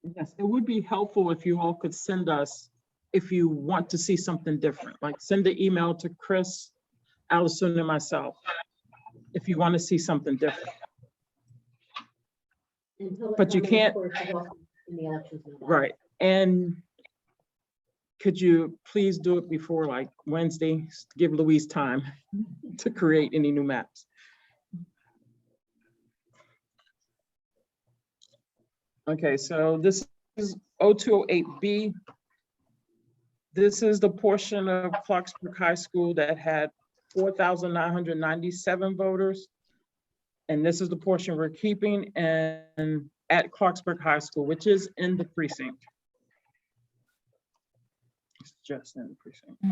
Yes, it would be helpful if you all could send us, if you want to see something different, like send an email to Chris, Allison, and myself, if you want to see something different. But you can't, right, and could you please do it before like Wednesday, give Louise time to create any new maps. Okay, so this is 0208B. This is the portion of Clarksburg High School that had 4,997 voters. And this is the portion we're keeping and at Clarksburg High School, which is in the precinct. It's just in the precinct.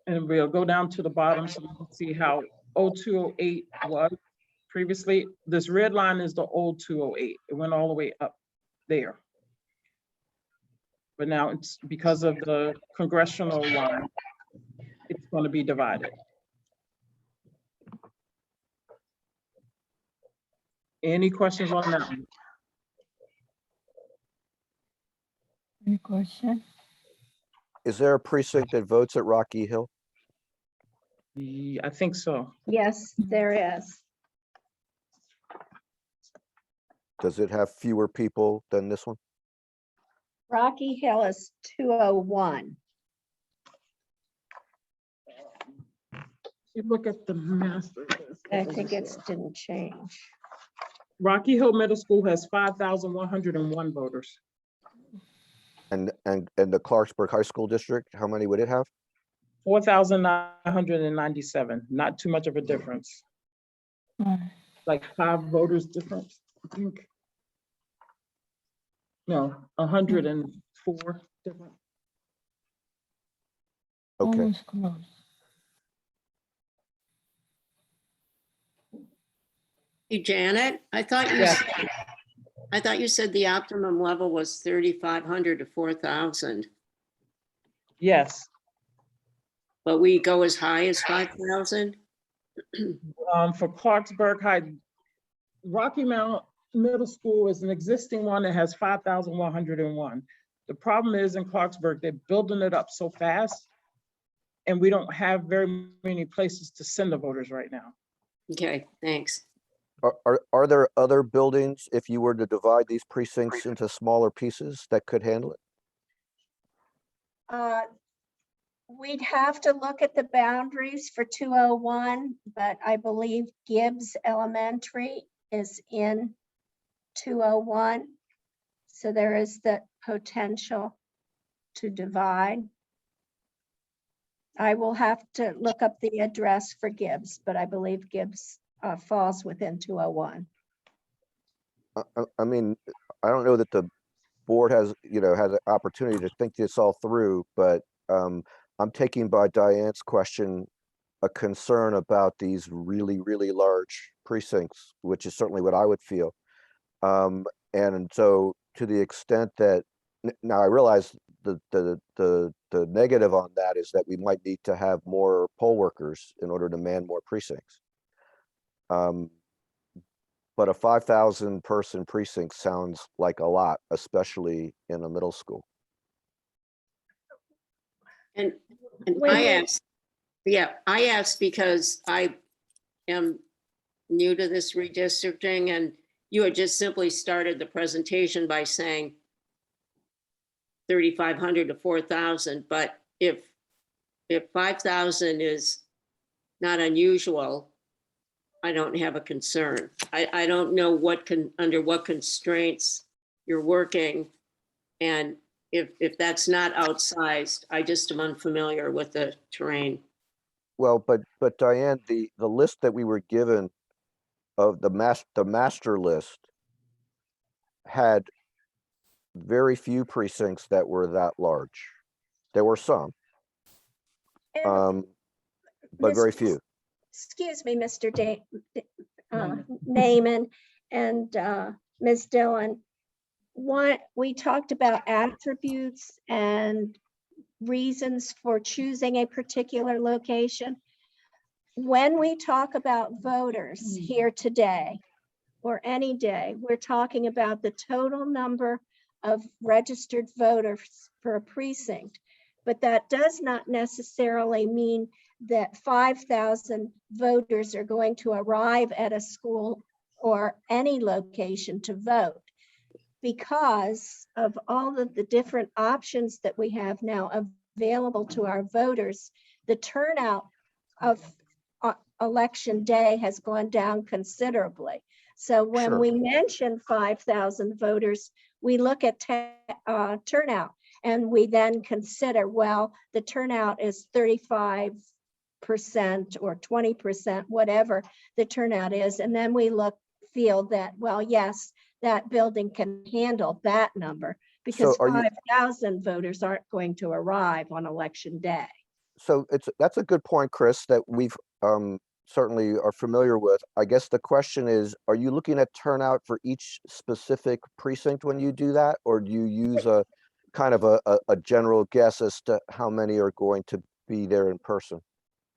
And we'll go down to the bottom so you can see how 0208 was previously. This red line is the old 208. It went all the way up there. But now it's because of the congressional line, it's going to be divided. Any questions on that? Any question? Is there a precinct that votes at Rocky Hill? Yeah, I think so. Yes, there is. Does it have fewer people than this one? Rocky Hill is 201. You look at the master. I think it's didn't change. Rocky Hill Middle School has 5,101 voters. And the Clarksburg High School District, how many would it have? 4,997, not too much of a difference. Like 5 voters difference, I think. No, 104 different. Okay. Almost close. Hey, Janet, I thought you Yeah. said, the optimum level was 3,500 to 4,000, Yes, but we go as high as 5,000? for Clarksburg High, Rocky Mount Middle School is an existing one that has 5,101. The problem is in Clarksburg, they're building it up so fast, and we don't have very many places to send the voters right now. Okay, thanks. Are there other buildings, if you were to divide these precincts into smaller pieces, that could handle it? We'd have to look at the boundaries for 201, but I believe Gibbs Elementary is in 201. So there is the potential to divide. I will have to look up the address for Gibbs, but I believe Gibbs falls within 201. I mean, I don't know that the board has, had an opportunity to think this all through, but I'm taking by Diane's question a concern about these really, really large precincts, which is certainly what I would feel. And so to the extent that, now I realize the negative on that is that we might need to have more poll workers in order to man more precincts. But a 5,000 person precinct sounds like a lot, especially in a middle school. And Wait, I wait. asked, yeah, I asked because I am new to this redistricting, and you had just simply started the presentation by saying 3,500 to 4,000, but if 5,000 is not unusual, I don't have a concern. I don't know under what constraints you're working. And if that's not outsized, I just am unfamiliar with the terrain. Well, but Diane, the list that we were given of the master list had very few precincts that were that large. There were some, And but very Mr. few. Excuse me, Mr. Naaman and Ms. Dillon. We talked about attributes and reasons for choosing a particular location. When we talk about voters here today, or any day, we're talking about the total number of registered voters for a precinct. But that does not necessarily mean that 5,000 voters are going to arrive at a school or any location to vote. Because of all of the different options that we have now available to our voters, the turnout of election day has gone down considerably. So when Sure. we mention 5,000 voters, we look at turnout, and we then consider, well, the turnout is 35% or 20%, whatever the turnout is. And then we feel that, well, yes, that building can handle that number, because So are you- 5,000 voters aren't going to arrive on election day. So that's a good point, Chris, that we've certainly are familiar with. I guess the question is, are you looking at turnout for each specific precinct when you do that? Or do you use a kind of a general guess as to how many are going to be there in person?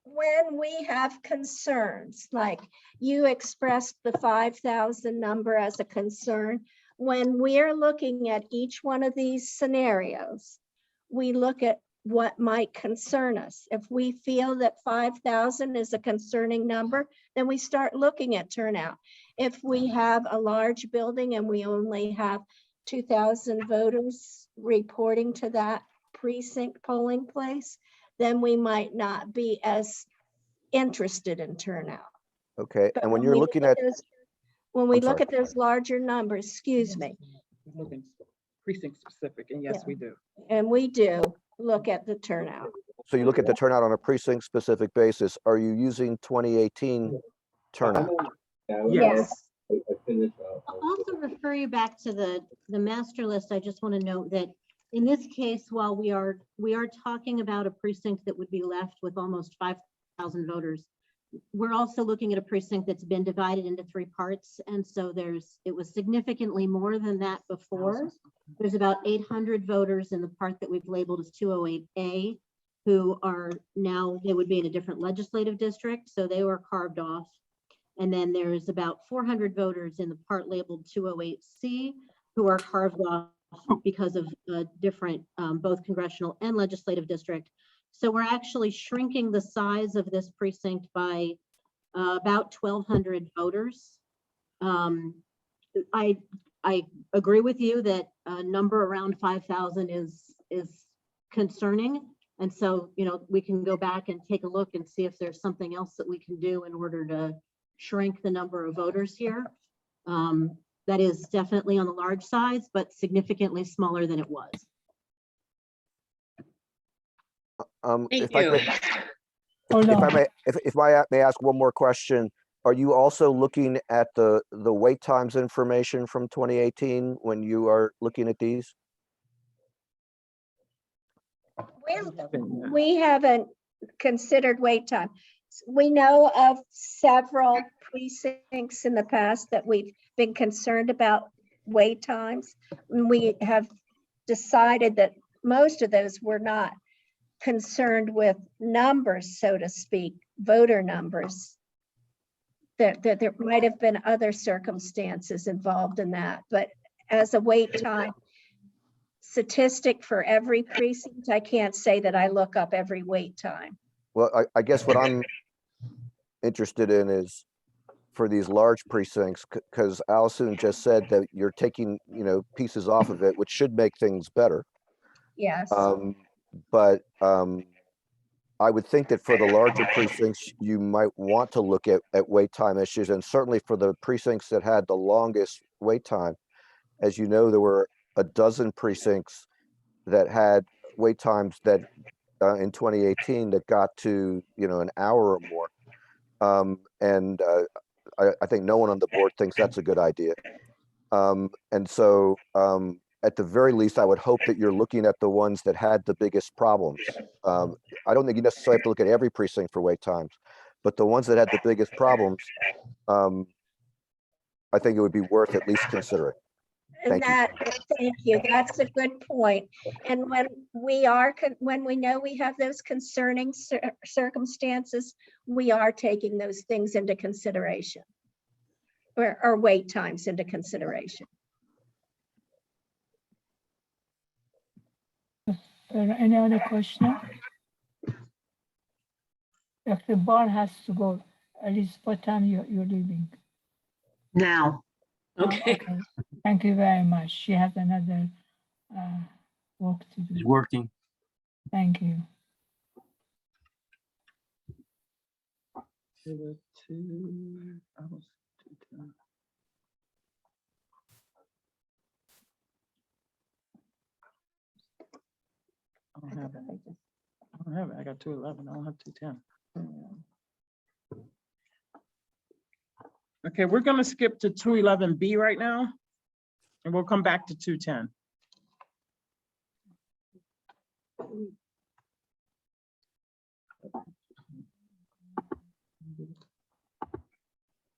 When we have concerns, like you expressed the 5,000 number as a concern, when we're looking at each one of these scenarios, we look at what might concern us. If we feel that 5,000 is a concerning number, then we start looking at turnout. If we have a large building and we only have 2,000 voters reporting to that precinct polling place, then we might not be as interested in turnout. Okay, But and when you're looking at, when we I'm look sorry. at those larger numbers, excuse me, Looking precinct specific, and yes, Yeah. we do. and we do look at the turnout. so you look at the turnout on a precinct specific basis, are you using 2018 turnout? Yes. I'll also refer you back to the master list. I just want to note that in this case, while we are talking about a precinct that would be left with almost 5,000 voters, we're also looking at a precinct that's been divided into 3 parts. And so it was significantly more than that before. There's about 800 voters in the part that we've labeled as 208A, who are now, they would be in a different legislative district. So they were carved off. And then there's about 400 voters in the part labeled 208C, who are carved off because of a different, both congressional and legislative district. So we're actually shrinking the size of this precinct by about 1,200 voters. I agree with you that a number around 5,000 is concerning. And so, we can go back and take a look and see if there's something else that we can do in order to shrink the number of voters here. That is definitely on the large size, but significantly smaller than it was. Thank If I you. could, Hold if I on. may, if I may ask one more question, are you also looking at the wait times information from 2018 when you are looking at these? We haven't considered wait time. We know of several precincts in the past that we've been concerned about wait times. We have decided that most of those were not concerned with numbers, so to speak, voter numbers. There might have been other circumstances involved in that, but as a wait time statistic for every precinct, I can't say that I look up every wait time. Well, I guess what I'm interested in is for these large precincts, because Allison just said that you're taking, pieces off of it, which should make things better. Yes. But I would think that for the larger precincts, you might want to look at wait time issues, and certainly for the precincts that had the longest wait time. As you know, there were a dozen precincts that had wait times that in 2018 that got to, an hour or more. I think no one on the board thinks that's a good idea. And so at the very least, I would hope that you're looking at the ones that had the biggest problems. I don't think you necessarily have to look at every precinct for wait times, but the ones that had the biggest problems, I think it would be worth at least considering. And Thank you. thank you. That's a good point. And when we know we have those concerning circumstances, we are taking those things into consideration, or wait times into consideration. Any other question? Dr. Barr has to go. At least what time you're leaving? Now. Okay. Thank you very much. She has another work to do. He's working. Thank you. There were two, almost 2:10. I don't have it. I don't have it. I got 2:11. I don't have 2:10. Okay, we're gonna skip to 2:11B right now, and we'll come back to 2:10.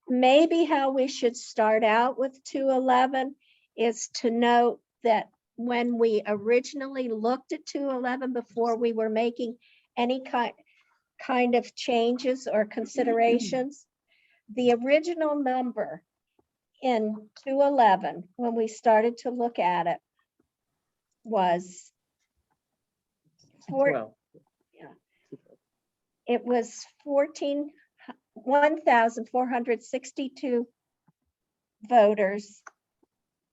Maybe how we should start out with 211 is to note that when we originally looked at 211, before we were making any kind of changes or considerations, the original number in 211, when we started to look at it, was 1,462 voters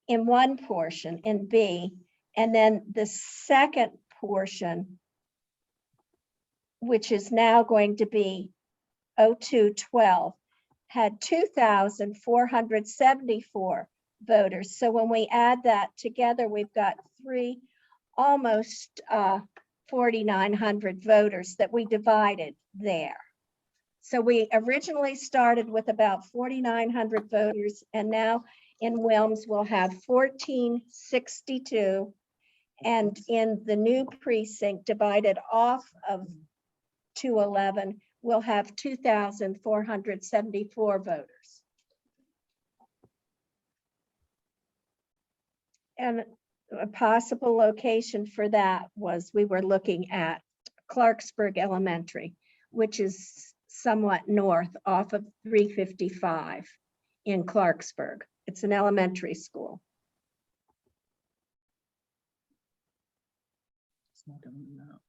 in one portion in B, and then the second portion, which is now going to be 0212, had 2,474 voters. So when we add that together, we've got almost 4,900 voters that we divided there. So we originally started with about 4,900 voters, and now in Wilms we'll have 1,462, and in the new precinct divided off of 211, we'll have 2,474 voters. And a possible location for that was, we were looking at Clarksburg Elementary, which is somewhat north off of 355 in Clarksburg. It's an elementary school. It's not coming out.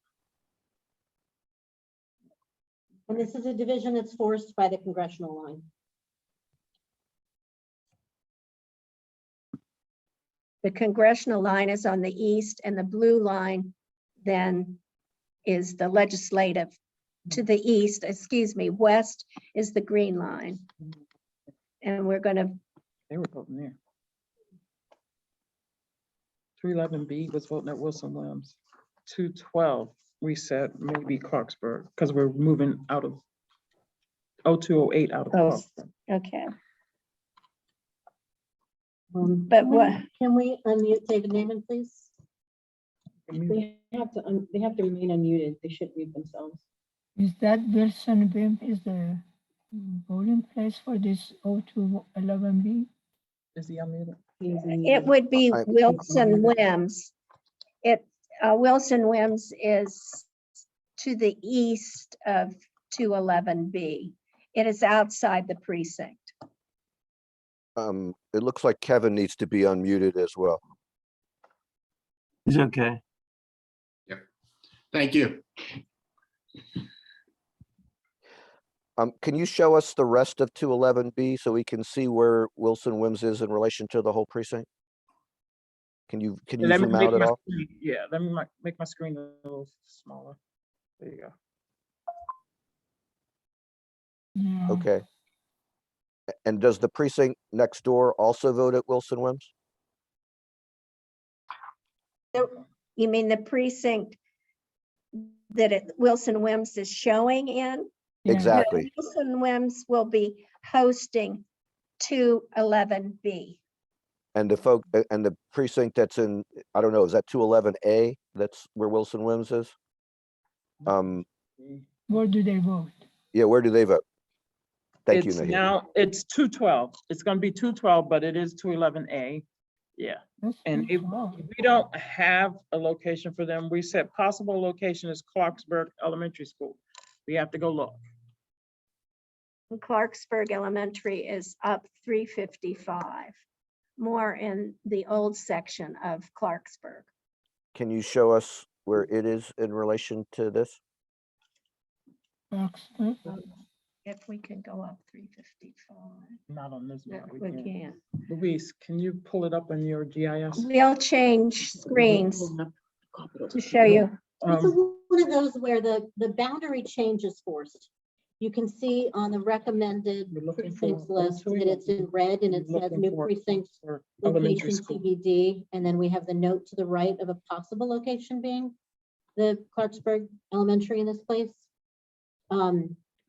And this is a division that's forced by the congressional line. The congressional line is on the east, and the blue line then is the legislative. To the east, west is the green line. And we're going to. They were voting there. 211B was voting at Wilson Williams. 212, we said maybe Clarksburg, because we're moving out of 0208 out of Clarksburg. Okay. But what? Can we unmute David Naiman, please? Unmute. They have to remain unmuted. They should mute themselves. Is that Wilson Bim is the voting place for this 0211B? Is he unmuted? It would be Wilson Wims. Wilson Wims is to the east of 211B. It is outside the precinct. It looks like Kevin needs to be unmuted as well. He's okay. Thank you. Can you show us the rest of 211B so we can see where Wilson Wims is in relation to the whole precinct? Can you Let me zoom make out at my all? screen- Yeah, let me make my screen a little smaller. There you go. Yeah. Okay. And does the precinct next door also vote at Wilson Wims? You mean the precinct that Wilson Wims is showing in? Yeah. Exactly. Wilson Wims will be hosting 211B. And the precinct that's in, I don't know, is that 211A? That's where Wilson Wims is? Where do they vote? Yeah, where do they vote? Thank you, It's Naheed. now, it's 212. It's gonna be 212, but it is 211A. Yeah, That's and if 212. we don't have a location for them, we said possible location is Clarksburg Elementary School. We have to go look. Clarksburg Elementary is up 355, more in the old section of Clarksburg. Can you show us where it is in relation to this? Oxford. If we can go up 355. Not on this one. We can't. can't. Louise, can you pull it up on your GIS? We'll change screens to show you. It's Um, one of those where the boundary change is forced. You can see on the recommended You're looking precincts for list that it's in red and it says looking new for- precinct for elementary location school. TBD. And then we have the note to the right of a possible location being the Clarksburg Elementary in this place.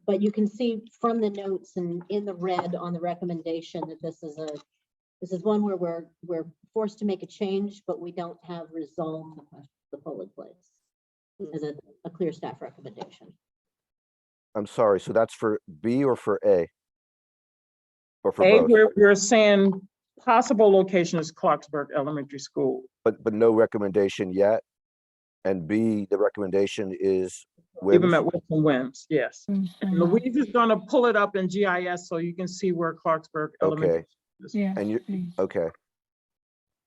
But you can see from the notes and in the red on the recommendation that this is one where we're forced to make a change, but we don't have resolved the polling place as a clear staff recommendation. I'm sorry, so that's for B or for A? Or for A, both? we're saying possible location is Clarksburg Elementary School. But no recommendation yet? And B, the recommendation is Even Wims? at Wilson Wims, yes. And Louise is gonna pull it up in GIS so you can see where Clarksburg Elementary. Okay. is. Yeah, And you, please. okay,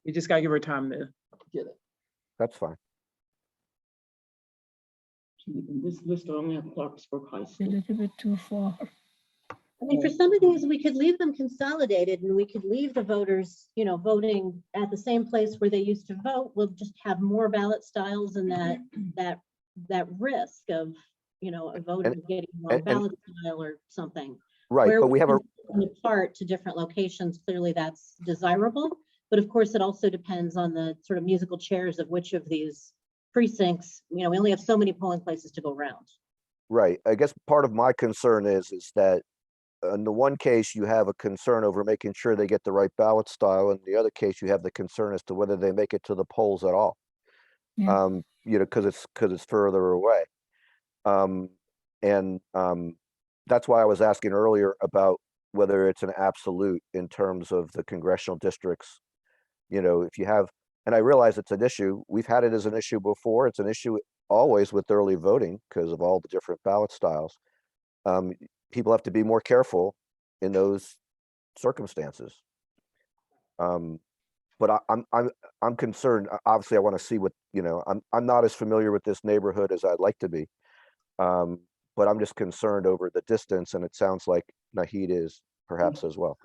You just gotta give her time to get it. that's fine. This list only have Clarksburg High A School. little bit too far. I mean, for some of these, we could leave them consolidated and we could leave the voters, voting at the same place where they used to vote. We'll just have more ballot styles and that risk of, a voter getting wrong and- ballot style or something. Right, Where but we have a, can split them apart to different locations, clearly that's desirable. But of course, it also depends on the sort of musical chairs of which of these precincts, we only have so many polling places to go around. right, I guess part of my concern is that in the one case, you have a concern over making sure they get the right ballot style. In the other case, you have the concern as to whether they make it to the polls at all. Yeah. Because it's further away. That's why I was asking earlier about whether it's an absolute in terms of the congressional districts. If you have, and I realize it's an issue, we've had it as an issue before. It's an issue always with early voting because of all the different ballot styles. People have to be more careful in those circumstances. But I'm concerned. Obviously, I want to see what, I'm not as familiar with this neighborhood as I'd like to be. But I'm just concerned over the distance, and it sounds like Naheed is perhaps as well.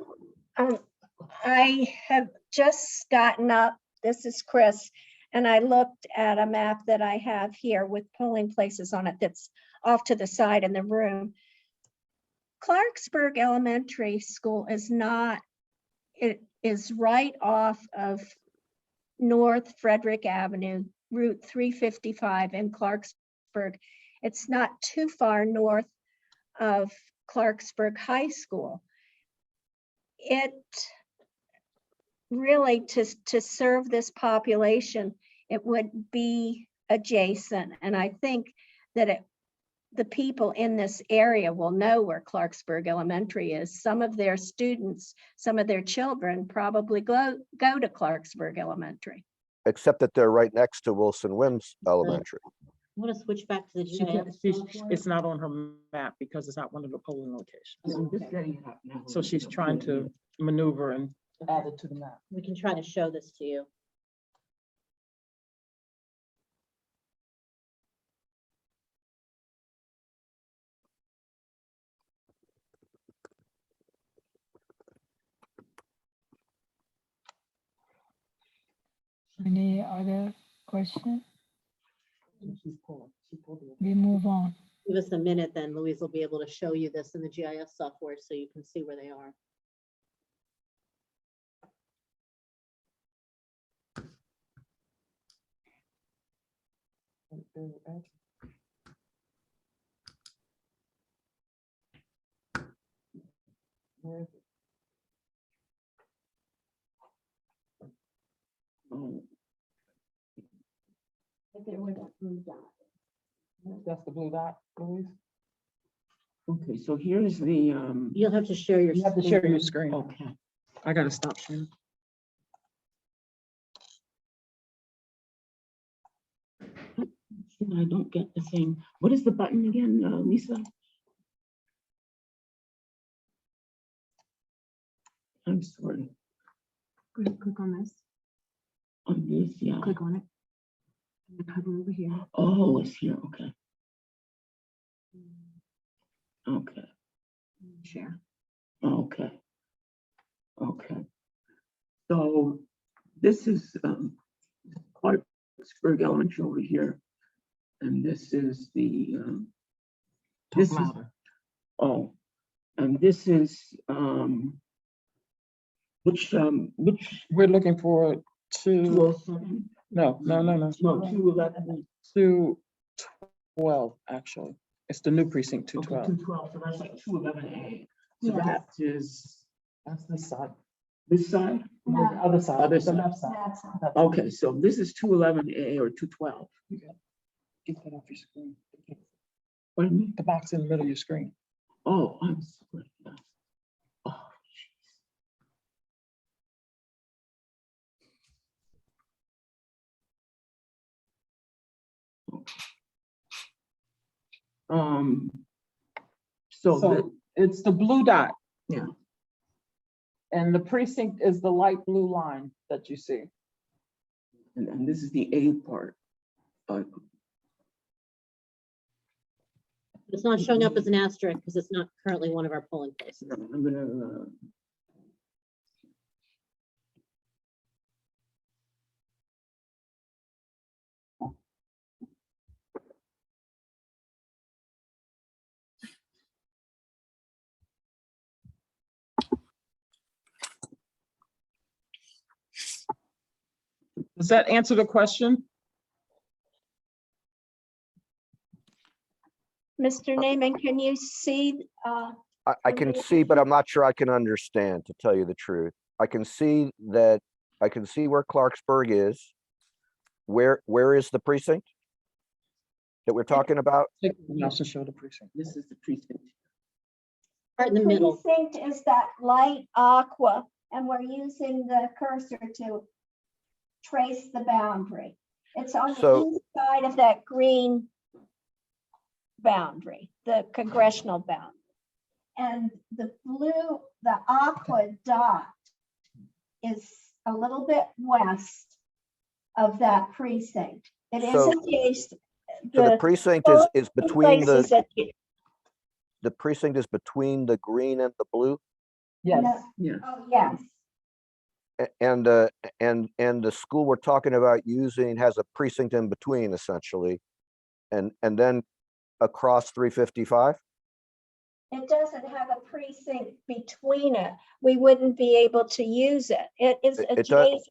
I have just gotten up, this is Chris, and I looked at a map that I have here with polling places on it that's off to the side in the room. Clarksburg Elementary School is not, it is right off of North Frederick Avenue, Route 355 in Clarksburg. It's not too far north of Clarksburg High School. It really, to serve this population, it would be adjacent. And I think that the people in this area will know where Clarksburg Elementary is. Some of their students, some of their children probably go to Clarksburg Elementary. except that they're right next to Wilson Wims Elementary. I'm gonna switch back to the She can't, GIS software. it's not on her map because it's not one of the polling locations. I'm just getting it up now. So she's trying to maneuver and add it to the map. We can try to show this to you. Any other question? She's pulling, she pulled it. We move on. Give us a minute, then Louise will be able to show you this in the GIS software so you can see where they are. Oh, That's the blue dot, Louise? okay, so here's the, You'll have to share your. You have to share your screen. screen. okay. I gotta stop sharing. I don't get the same. What is the button again, Lisa? I'm sorry. Click on this, On this, yeah. click on it. And then hover over here. Oh, it's here, okay. Okay, Share. okay. Okay. So this is Clarksburg Elementary over here. And this is the, this is, oh, and this is, which, We're looking for two, 207? no, 211. 212, actually. It's the new precinct, Okay, 212. 212, so that's like 211A. So Yeah. that is That's this side. this side? No, the other side, Other the side. left side. That's Okay, so this is 211A or 212. Get that off your screen. Pardon me? The box in the middle of your screen. Oh, I'm sorry. Yes. Oh, jeez. Okay. So, So it's the blue dot. yeah, And the precinct is the light blue line that you see. and this is the A part. It's not showing up as an asterisk because it's not currently one of our polling places. I'm gonna, Does that answer the question? Mr. Naaman, can you see? I can see, but I'm not sure I can understand, to tell you the truth. I can see that, I can see where Clarksburg is. Where is the precinct that we're talking about? Take the mouse and show the precinct. this is the precinct. Right in the middle. Precinct is that light aqua, and we're using the cursor to trace the boundary. It's on the So- east side of that green boundary, the congressional boundary. And the blue, the aqua dot is a little bit west of that precinct. It is So- adjacent. So the precinct is between places the that- precinct is between the green and the blue? Yes. Yeah, Oh, yes. And the school we're talking about using has a precinct in between essentially. And then across 355? It doesn't have a precinct between it. We wouldn't be able to use it. It is It does- adjacent.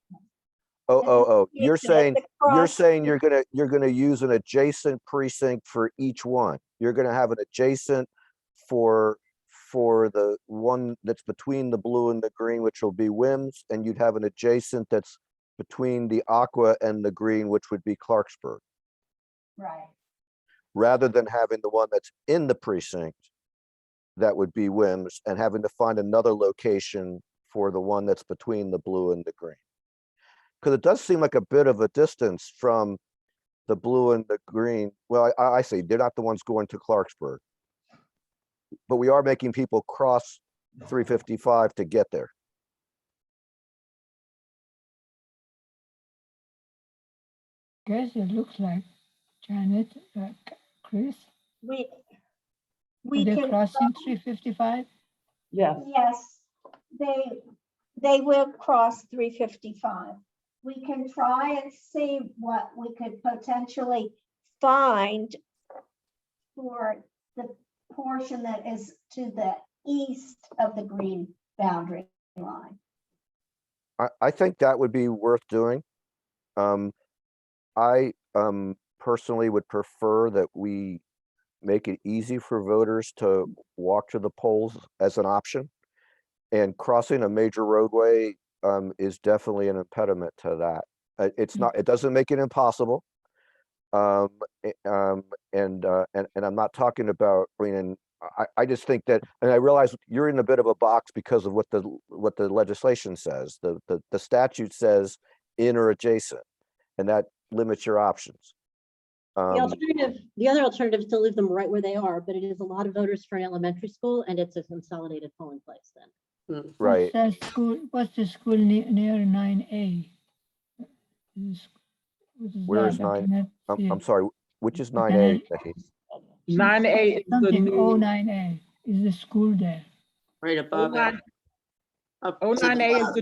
Oh, you're It's saying, across- you're gonna use an adjacent precinct for each one. You're gonna have an adjacent for the one that's between the blue and the green, which will be Wims, and you'd have an adjacent that's between the aqua and the green, which would be Clarksburg, Right. rather than having the one that's in the precinct, that would be Wims, and having to find another location for the one that's between the blue and the green. because it does seem like a bit of a distance from the blue and the green. Well, I say they're not the ones going to Clarksburg. But we are making people cross 355 to get there. Guess it looks like Janet, Chris, We are they can, crossing 355? Yes. yes, they will cross 355. We can try and see what we could potentially find for the portion that is to the east of the green boundary line. I think that would be worth doing. I personally would prefer that we make it easy for voters to walk to the polls as an option. And crossing a major roadway is definitely an impediment to that. It's not, it doesn't make it impossible. And I'm not talking about, I mean, I just think that, and I realize you're in a bit of a box because of what the legislation says. The statute says in or adjacent, and that limits your options. The other alternative is to leave them right where they are, but it is a lot of voters for an elementary school, and it's a consolidated polling place then. Right. What's the school, what's the school near 9A? What is Where is that? I 9? cannot see I'm it. sorry, which is I 9A? cannot- 9A is the Something, new, 09A, is the school there? Right above it. 09 Up to the 09A is the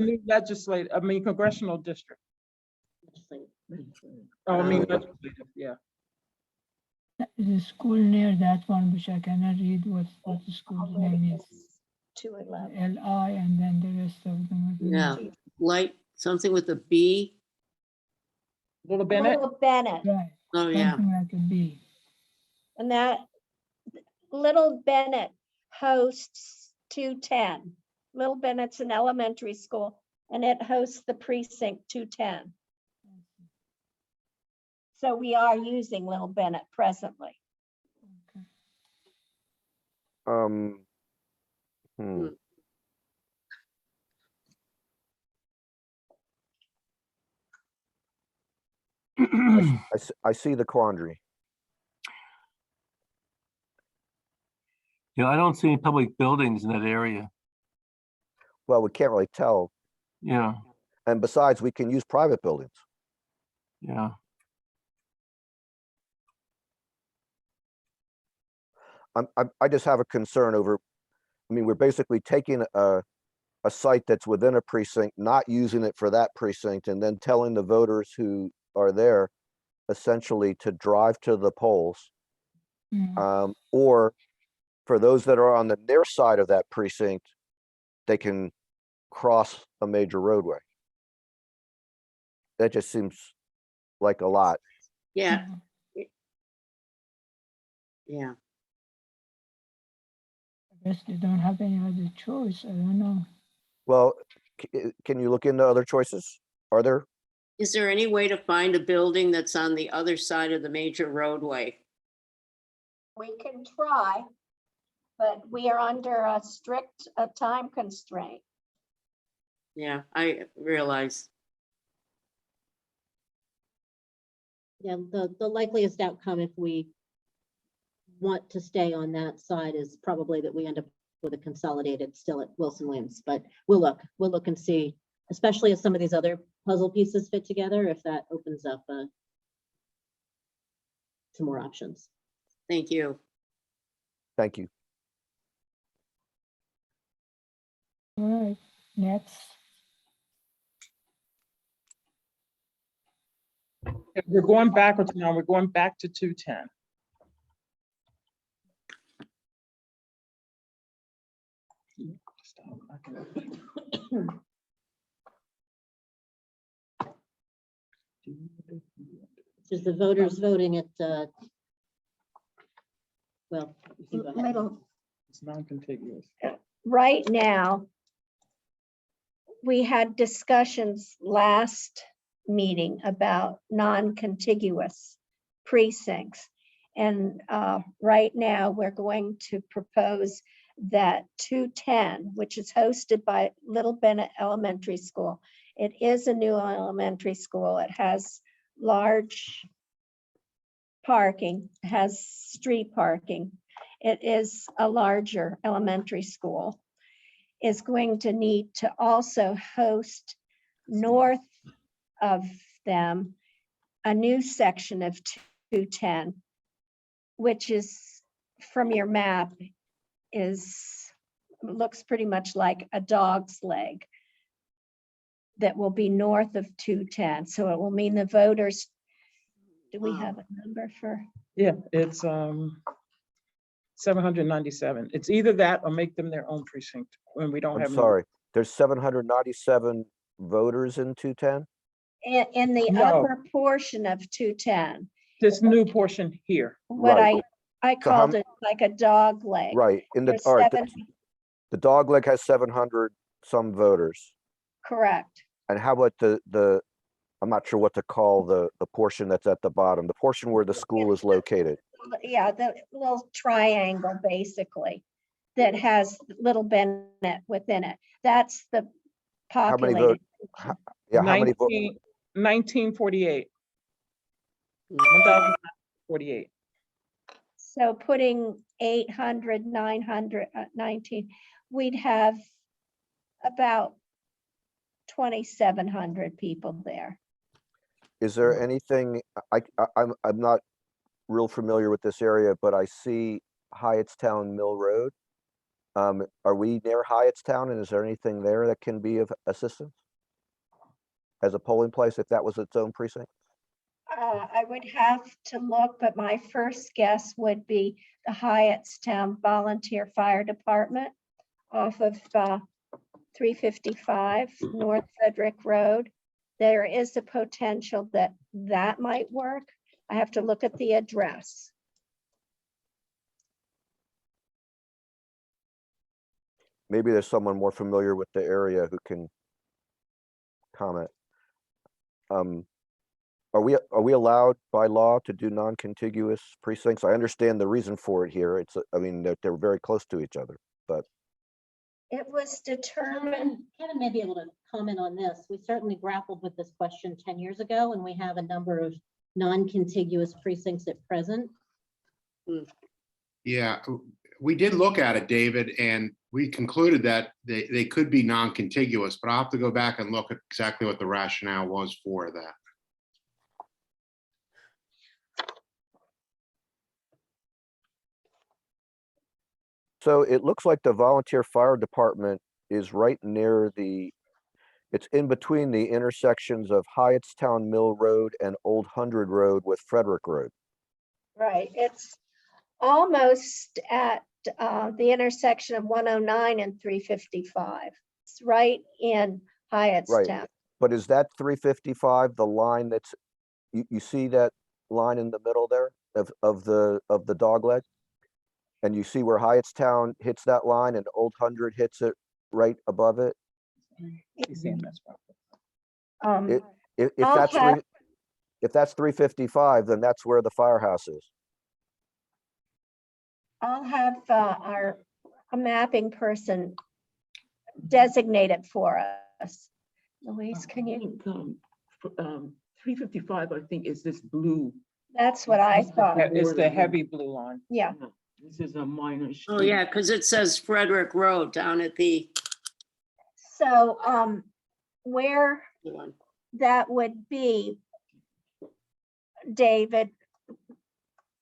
bottom. new congressional district. Oh, I mean, legislative, yeah. Is a school near that one, which I cannot read what the school's name is. 211. LI and then the rest of them. I don't know. Yeah, light, something with a B. Little Bennett, Little Bennett, Right, Oh, yeah. something like a B. and that Little Bennett hosts 210. Little Bennett's an elementary school, and it hosts the precinct 210. So we are using Little Bennett presently. Hmm. I see the quandary. Yeah, I don't see any public buildings in that area. Well, we can't really tell. Yeah, And besides, we can use private buildings. yeah. I just have a concern over, I mean, we're basically taking a site that's within a precinct, not using it for that precinct, and then telling the voters who are there essentially to drive to the polls. Or for those that are on the near side of that precinct, they can cross a major roadway. That just seems like a lot. Yeah. Yeah. I guess they don't have any other choice, I don't know. Well, can you look into other choices? Are there? Is there any way to find a building that's on the other side of the major roadway? We can try, but we are under a strict time constraint. Yeah, I realize. Yeah, the likeliest outcome if we want to stay on that side is probably that we end up with a consolidated still at Wilson Williams, but we'll look and see, especially as some of these other puzzle pieces fit together, if that opens up some more options. Thank you. Thank you. All right, next. If we're going backwards now, we're going back to 210. Just the voters voting at, well, you can go ahead. Little, It's non-contiguous. right now, we had discussions last meeting about non-contiguous precincts. And right now, we're going to propose that 210, which is hosted by Little Bennett Elementary School. It is a new elementary school. It has large parking, has street parking. It is a larger elementary school. Is going to need to also host north of them a new section of 210, which is from your map looks pretty much like a dog's leg that will be north of 210. So it will mean the voters, do we have a number for? Yeah, it's 797. It's either that or make them their own precinct when we don't I'm have. any- sorry, there's 797 voters in 210? In the No. upper portion of 210, This new portion here. what Right. I So how called it like a dog leg. Right, in the, There's all right, 7 the dog leg has 700 some voters. correct. And how about the, I'm not sure what to call the portion that's at the bottom, the portion where the school is located. Yeah, the little triangle basically that has Little Bennett within it. That's the How many populated. Yeah, how many, 1948. 1048. So putting 800, 900, 19, we'd have about 2,700 people there. is there anything, I'm not real familiar with this area, but I see Hyattstown Mill Road. Are we near Hyattstown, and is there anything there that can be of assistance as a polling place if that was its own precinct? I would have to look, but my first guess would be the Hyattstown Volunteer Fire Department off of 355 North Frederick Road. There is a potential that that might work. I have to look at the address. Maybe there's someone more familiar with the area who can comment. Are we allowed by law to do non-contiguous precincts? I understand the reason for it here. I mean, they're very close to each other, but It was determined, Kevin may be able to comment on this. We certainly grappled with this question 10 years ago, and we have a number of non-contiguous precincts at present. Yeah, we did look at it, David, and we concluded that they could be non-contiguous, but I'll have to go back and look at exactly what the rationale was for that. so it looks like the volunteer fire department is right near it's in between the intersections of Hyattstown Mill Road and Old 100 Road with Frederick Road. right, it's almost at the intersection of 109 and 355. It's right in Hyattstown. But is that 355 the line that's, you see that line in the middle there of the dog leg? And you see where Hyattstown hits that line and Old 100 hits it right above it? Um, If I'll that's have- if that's 355, then that's where the firehouse is. I'll have a mapping person designate it for us. Louise, can you? 355, I think, is this blue. That's what I thought. It's the heavy blue line. Yeah, This is a minor. Oh, street. yeah, because it says Frederick Road down at the so where one. that would be, David,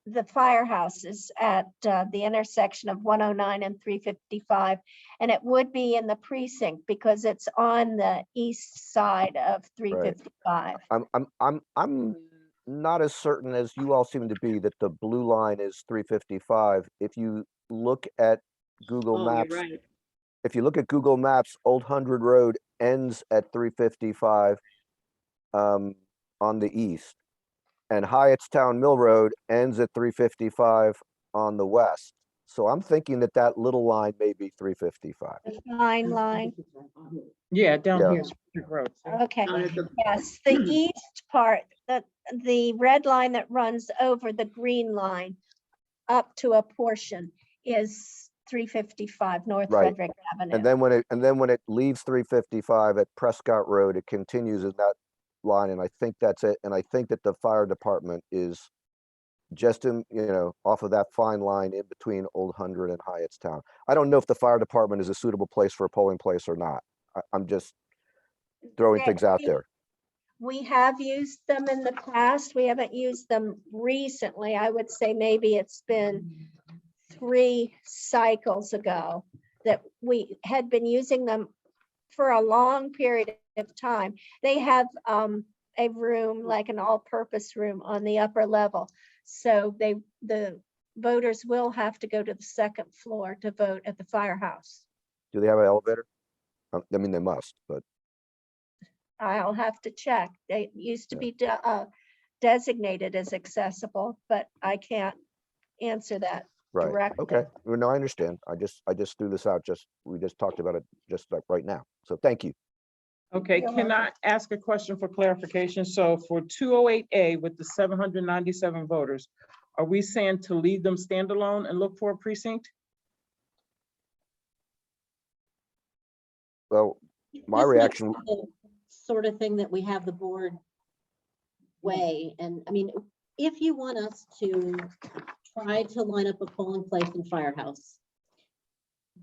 the firehouse is at the intersection of 109 and 355, and it would be in the precinct because it's on the east side of 355. I'm not as certain as you all seem to be that the blue line is 355. If you look at Google Oh, Maps, you're right. if you look at Google Maps, Old 100 Road ends at 355 on the east, and Hyattstown Mill Road ends at 355 on the west. So I'm thinking that that little line may be 355. The fine line. Yeah, down Yeah. here is Frederick Road. see? Okay, Down at the- yes, the east part, the red line that runs over the green line up to a portion is 355 North Right. Frederick Avenue. And then when it leaves 355 at Prescott Road, it continues in that line, and I think that's it. And I think that the fire department is just in, off of that fine line in between Old 100 and Hyattstown. I don't know if the fire department is a suitable place for a polling place or not. I'm just throwing things out there. We have used them in the past. We haven't used them recently. I would say maybe it's been 3 cycles ago that we had been using them for a long period of time. They have a room, like an all-purpose room on the upper level. So the voters will have to go to the 2nd floor to vote at the firehouse. Do they have an elevator? I mean, they must, but I'll have to check. They used to Yeah. be designated as accessible, but I can't answer that right. directly. Okay. Well, no, I understand. I just threw this out. We just talked about it just like right now. So thank you. Okay, You're can I welcome. ask a question for clarification? So for 208A with the 797 voters, are we saying to leave them standalone and look for a precinct? Well, my This might reaction, be the sort of thing that we have the board weigh. And I mean, if you want us to try to line up a polling place in Firehouse,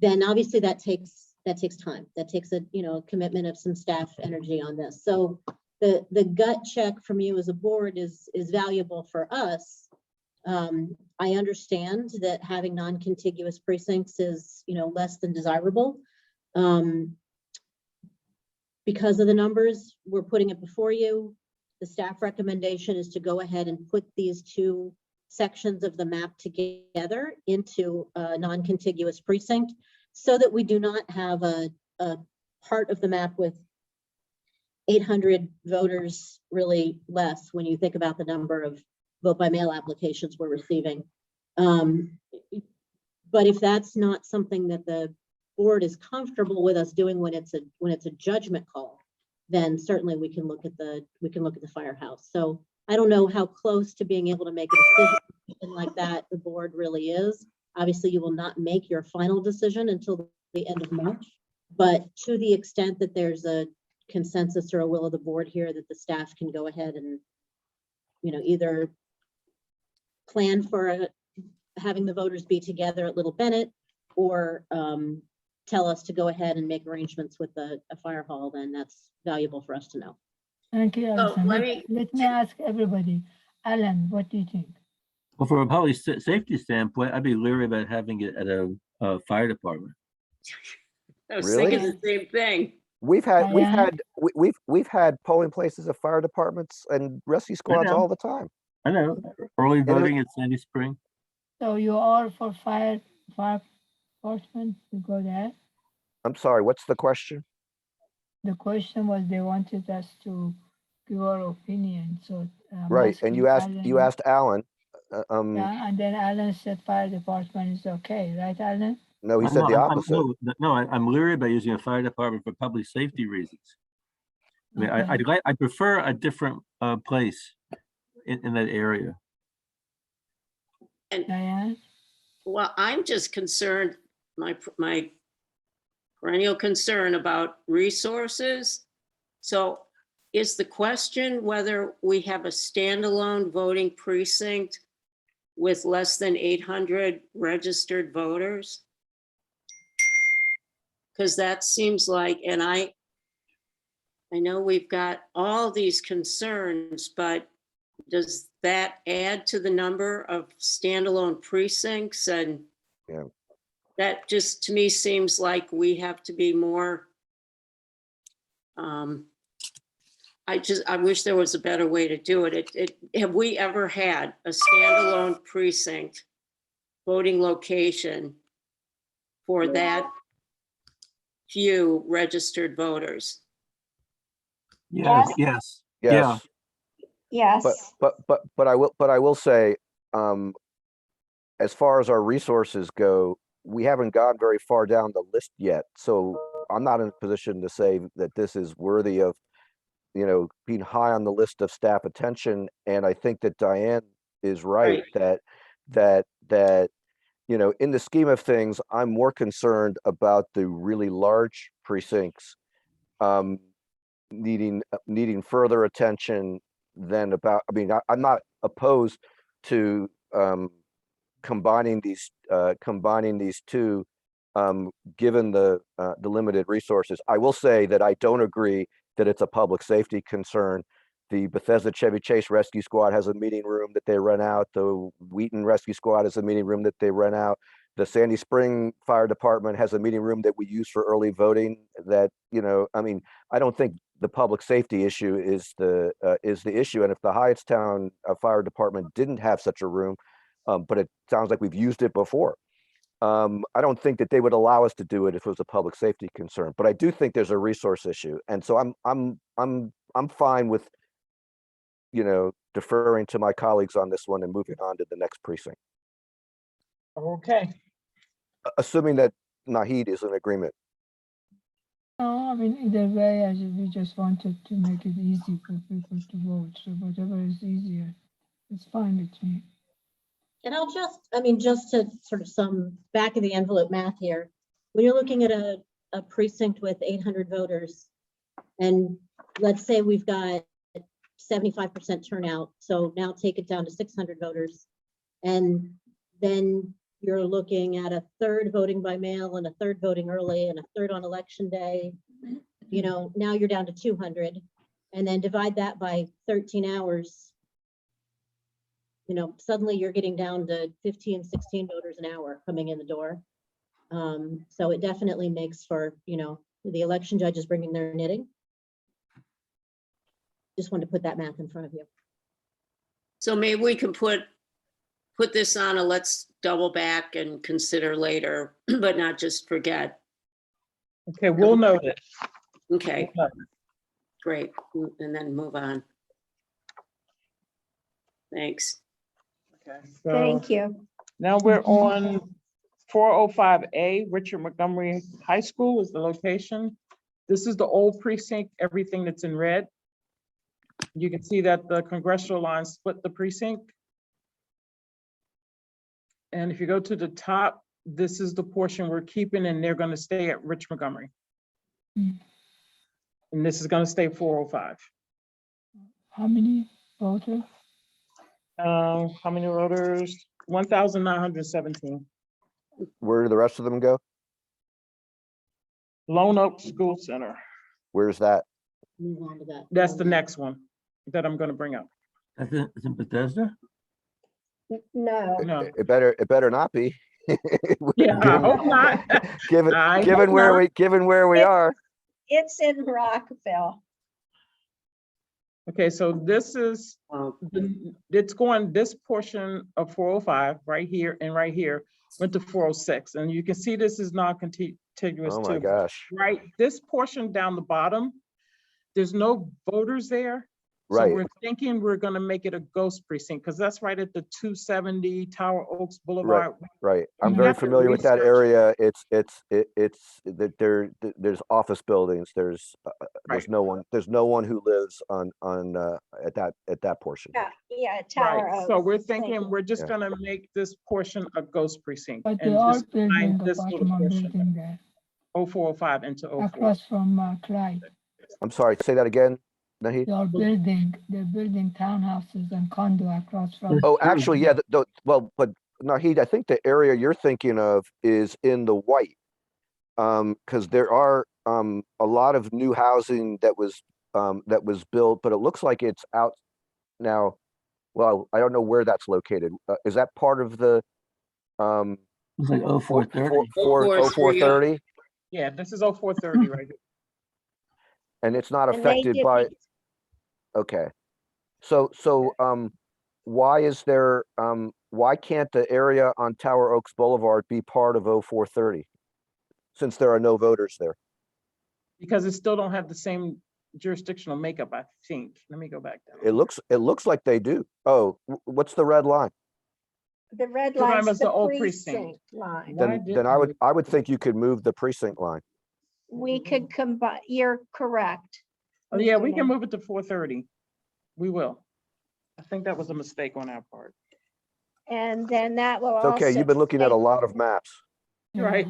then obviously that takes time. That takes a commitment of some staff energy on this. So the gut check from you as a board is valuable for us. I understand that having non-contiguous precincts is less than desirable. Because of the numbers, we're putting it before you. The staff recommendation is to go ahead and put these 2 sections of the map together into a non-contiguous precinct so that we do not have a part of the map with 800 voters, really less when you think about the number of vote by mail applications we're receiving. But if that's not something that the board is comfortable with us doing when it's a judgment call, then certainly we can look at the firehouse. So I don't know how close to being able to make a decision like that the board really is. Obviously, you will not make your final decision until the end of March, but to the extent that there's a consensus or a will of the board here that the staff can go ahead and either plan for having the voters be together at Little Bennett or tell us to go ahead and make arrangements with a fire hall, then that's valuable for us to know. Thank you, Alison. let Let me ask everybody. Alan, what do you think? Well, from a public safety standpoint, I'd be leery about having it at a fire department. I was Really? thinking the same thing. we've had Diane? we've had polling places of fire departments and rescue squads know. all the time. I know, early it- voting at Sandy Spring. So you are for fire enforcement to go there? I'm sorry, what's the question? The question was they wanted us to give our opinion, so. I'm Right, and you asking asked Alan. Alan. Yeah, and then Alan said fire department is okay, right, Alan? No, he said the opposite. I'm leery about using a fire department for public safety reasons. I mean, Okay. I prefer a different place in that area. Diane? Well, I'm just concerned, my perennial concern about resources. So is the question whether we have a standalone voting precinct with less than 800 registered voters? Because that seems like, and I know we've got all these concerns, but does that add to the number of standalone precincts? And Yeah. that just to me seems like we have to be more, I wish there was a better way to do it. Have we ever had a standalone precinct voting location for that few registered voters? Yes, yes, yeah. Yes. But I will say, as far as our resources go, we haven't gone very far down the list yet. So I'm not in a position to say that this is worthy of, being high on the list of staff attention. And I think that Diane is right, Right. that you know, in the scheme of things, I'm more concerned about the really large precincts needing further attention than about, I mean, I'm not opposed to combining these two, given the limited resources. I will say that I don't agree that it's a public safety concern. The Bethesda Chevy Chase Rescue Squad has a meeting room that they rent out. The Wheaton Rescue Squad has a meeting room that they rent out. The Sandy Spring Fire Department has a meeting room that we use for early voting. That, you know, I mean, I don't think the public safety issue is the issue. And if the Hyattstown Fire Department didn't have such a room, but it sounds like we've used it before, I don't think that they would allow us to do it if it was a public safety concern. But I do think there's a resource issue, and so I'm fine with, you know, deferring to my colleagues on this one and moving on to the next precinct, Okay, assuming that Nahid is in agreement. No, I mean, either way, we just wanted to make it easy for people to vote. So whatever is easier, it's fine with me. And I'll just, I mean, just to sort of some back of the envelope math here, when you're looking at a precinct with 800 voters, and let's say we've got 75% turnout, so now take it down to 600 voters, and then you're looking at a third voting by mail and a third voting early and a third on election day. You know, now you're down to 200, and then divide that by 13 hours. You know, suddenly you're getting down to 15, 16 voters an hour coming in the door. So it definitely makes for, you know, the election judges bringing their knitting. Just wanted to put that math in front of you. So maybe we can put this on a let's double back and consider later, but not just forget. okay, we'll note it. Okay, great. And then move on. Thanks. Okay, Thank so you. now we're on 405A, Richard Montgomery High School is the location. This is the old precinct, everything that's in red. You can see that the congressional line split the precinct. And if you go to the top, this is the portion we're keeping, and they're going to stay at Rich Montgomery. Mm. And this is going to stay 405. How many voters? How many voters? 1,917. Where do the rest of them go? Lone Oak School Center. Where's that? Move on to that. That's the next one that I'm going to bring up. That's in Bethesda? No, No. It better not be. Yeah, I hope not. I given hope where we are. it's in Rockville. Okay, so this is, it's going, this portion of 405 right here and right here went to 406. And you can see this is non-contiguous Oh my too. gosh. Right, this portion down the bottom, there's no voters there. So Right. we're thinking we're gonna make it a ghost precinct because that's right at the 270 Tower Oaks Boulevard. Right. I'm We very have to familiar with that research. area. It's that there's office buildings. There's Right. no one who lives on at that portion. Yeah, Tower Right, Oaks. so we're Thank thinking you. we're just Yeah. gonna make this portion a ghost precinct. But they and are just building combine this little apartment portion, building there 0405 into 04. across from Clyde. I'm sorry, say that again, Nahid? They're building townhouses and condo across from. Oh, actually, yeah, well, but Nahid, I think the area you're thinking of is in the white. Because there are a lot of new housing that was built, but it looks like it's out now. Well, I don't know where that's located. Is that part of the It's like 0430. 0430? Yeah, this is 0430 right here. And it's not And they affected did by, the- okay. So why can't the area on Tower Oaks Boulevard be part of 0430? Since there are no voters there. Because it still don't have the same jurisdictional makeup, I think. Let me go back down. It looks like they do. Oh, what's the red line? The red The line line's was the the old precinct line. Why Then I would think you could move the precinct line. We could combine, you're correct. Oh, yeah, Mr. we can Mayor. move it to 430. We will. I think that was a mistake on our part. And then that will It's also. okay, you've been looking at a state- lot of maps. Right.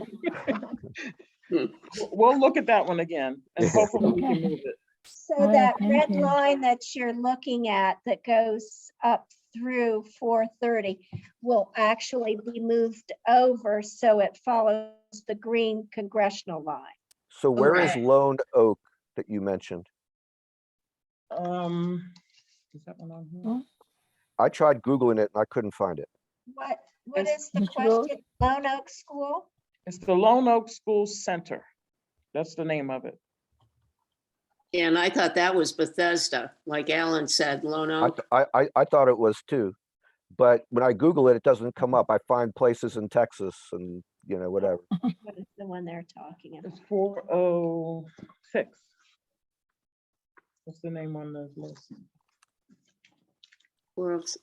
We'll look at that one again and hopefully we can move it. So All right, that thank red you. line that you're looking at that goes up through 430 will actually be moved over so it follows the green congressional line. So where is Okay. Lone Oak that you mentioned? Is that one on here? I tried Googling it and I couldn't find it. What It's- is the Which road? question? Lone Oak School? It's the Lone Oak School Center. That's the name of it. And I thought that was Bethesda, like Alan said, Lone Oak. I thought it was too, but when I Google it, it doesn't come up. I find places in Texas and, you know, whatever. What is the one they're talking about? It's 406. What's the name on the list? World's-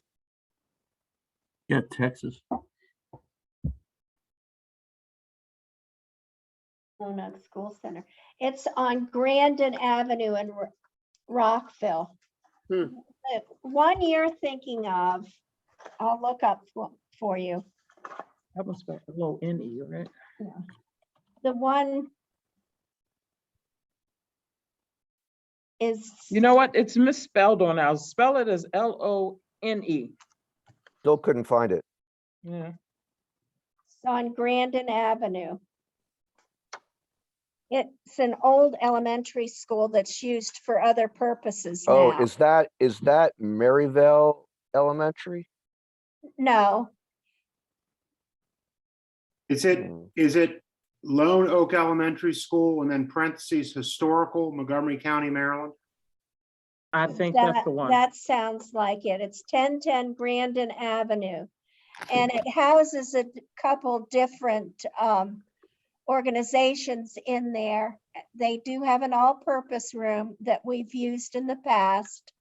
Yeah, Texas. Lone Oak School Center. It's on Grandin Avenue in Rockville. Hmm. The one you're thinking of, I'll look up for you. That was spelled L-O-N-E, right? The one is, You know what? It's misspelled on ours. Spell it as L-O-N-E. Still couldn't find it. Yeah. it's on Grandin Avenue. It's an old elementary school that's used for other purposes Oh, now. is that Maryvale Elementary? No, Is it, Hmm. is it Lone Oak Elementary School and then parentheses historical Montgomery County, Maryland? I think that's that, the one. that sounds like it. It's 1010 Grandin Avenue. And it houses a couple different organizations in there. They do have an all-purpose room that we've used in the past.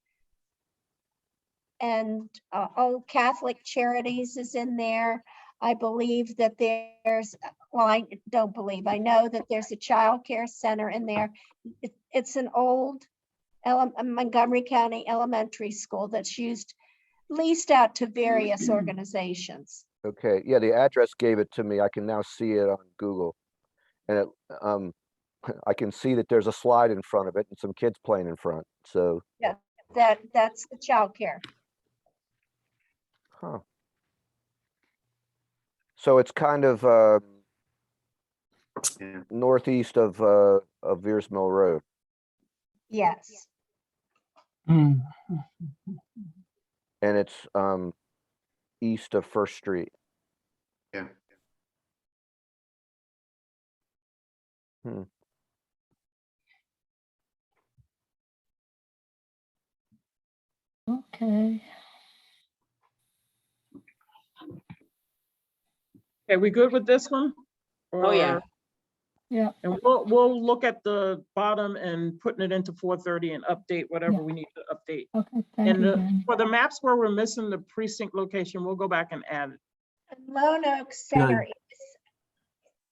And Old Catholic Charities is in there. I believe that there's, well, I don't believe, I know that there's a child care center in there. It's an old Montgomery County elementary school that's used, leased out to various organizations. Okay, yeah, the address gave it to me. I can now see it on Google. And it, I can see that there's a slide in front of it and some kids playing in front, so, That's the child care. huh. So it's kind of Yeah. northeast of Veers Mill Road. Yes. And it's east of First Street. Yeah. Hmm. Okay. Okay, we good with this one? Oh, yeah. Or- Yeah. And we'll look at the bottom and putting it into 430 and update whatever Yeah. we need to update. Okay, thank And you, Jenny. for the maps where we're missing the precinct location, we'll go back and add it. Lone Oak Center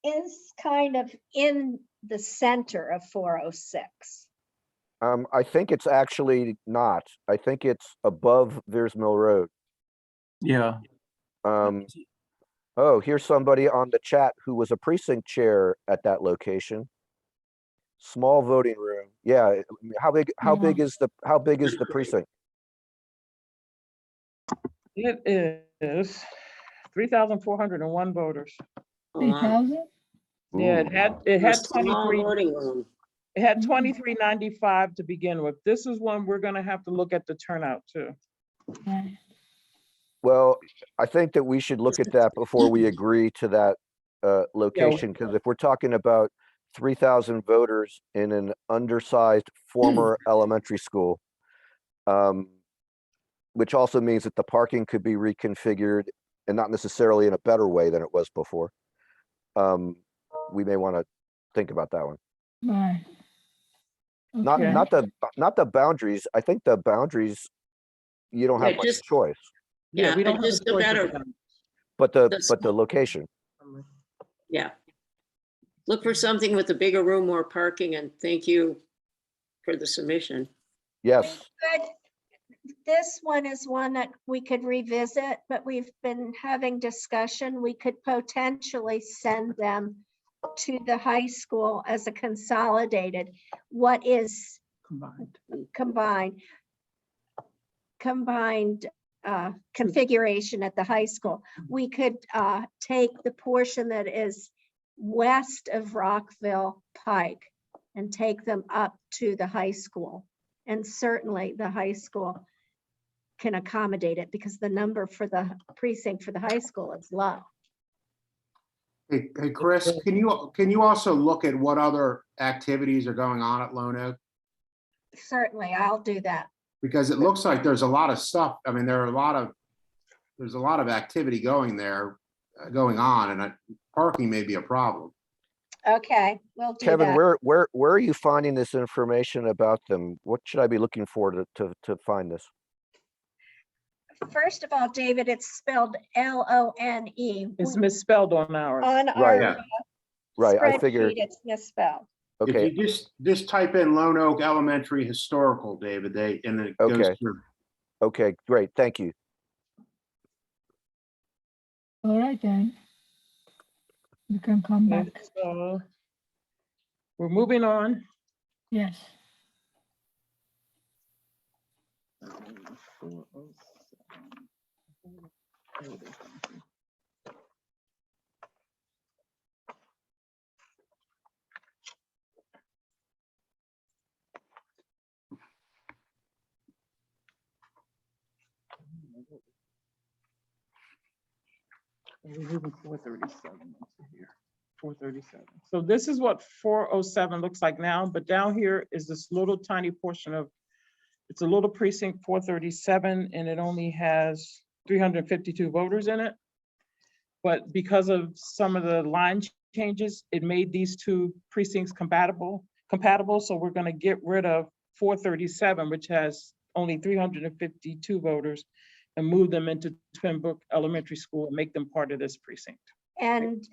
is kind of in the center of 406. I think it's actually not. I think it's above Veers Mill Road. Yeah. Oh, here's somebody on the chat who was a precinct chair at that location. Small voting room. Yeah, how big is the precinct? It is 3,401 voters. Oh, wow. 3,000? Yeah, Ooh. it had A small 23, voting room. it had 2395 to begin with. This is one we're gonna have to look at the turnout too. Right. Well, I think that we should look at that before we agree to that location, because if we're talking about 3,000 voters in an undersized former elementary school, which also means that the parking could be reconfigured and not necessarily in a better way than it was before. We may want to think about that one. Right. Not Okay. not the boundaries. I think the boundaries, you don't have Yeah, much just- choice, Yeah, we don't have a just no choice with matter, them. but The the location. yeah. Look for something with a bigger room, more parking, and thank you for the submission. Yes. this one is one that we could revisit, but we've been having discussion. We could potentially send them to the high school as a consolidated. What is Combined. combined configuration at the high school? We could take the portion that is west of Rockville Pike and take them up to the high school. And certainly the high school can accommodate it because the number for the precinct for the high school is low. Hey, Chris, can you also look at what other activities are going on at Lone Oak? Certainly, I'll do that. Because it looks like there's a lot of stuff. I mean, there's a lot of activity going on, and parking may be a problem. Okay, we'll do Kevin, that. where are you finding this information about them? What should I be looking for to find this? First of all, David, it's spelled Lone. It's misspelled on ours. On Right. our Right, I spreadsheet, figured, it's misspelled. okay, If you just type in Lone Oak Elementary Historical, David, and it goes Okay. through. okay, great, thank you. All right then. You can come back. So we're moving on. Yes. We're moving 437 into here. 437. So this is what 407 looks like now, but down here is this little tiny portion of, it's a little precinct 437, and it only has 352 voters in it. But because of some of the line changes, it made these two precincts compatible. So we're going to get rid of 437, which has only 352 voters, and move them into Twin Brook Elementary School and make them part of this precinct. And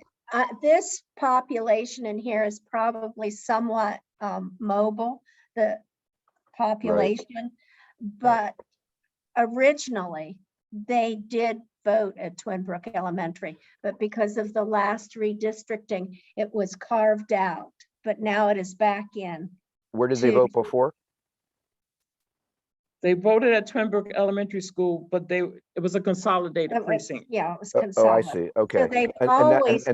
this population in here is probably somewhat mobile, the population. But originally, they did vote at Twin Brook Elementary, but because of the last redistricting, it was carved out, but now it is back in. Where did they vote before? They voted at Twin Brook Elementary School, but it was a consolidated It was- precinct. Yeah, it was Oh, I consolidated. see, okay. they've And always-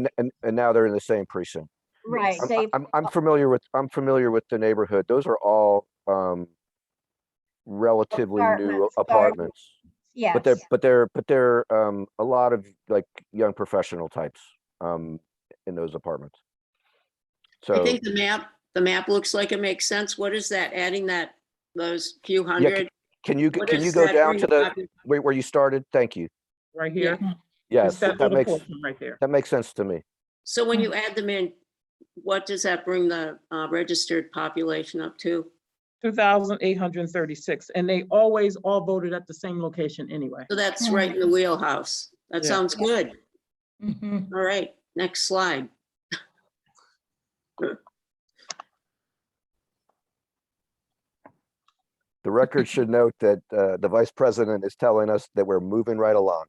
now they're in the same precinct. Right, Yes. they, I'm familiar with the neighborhood. Those are all relatively new Apartments, apartments. yes. But they're a lot of like young professional types in those apartments. I So, think the map looks like it makes sense. What is that? Adding those few hundred? can you What can does you go that down bring to the population? where you started? Thank you. Right here. Yes, It's that that little makes portion right there. sense to me. So when you add them in, what does that bring the registered population up to? 2,836, and they always all voted at the same location anyway. So that's right in the wheelhouse. That Yeah. sounds good. Mhm. All right, next slide. The record should note that the vice president is telling us that we're moving right along.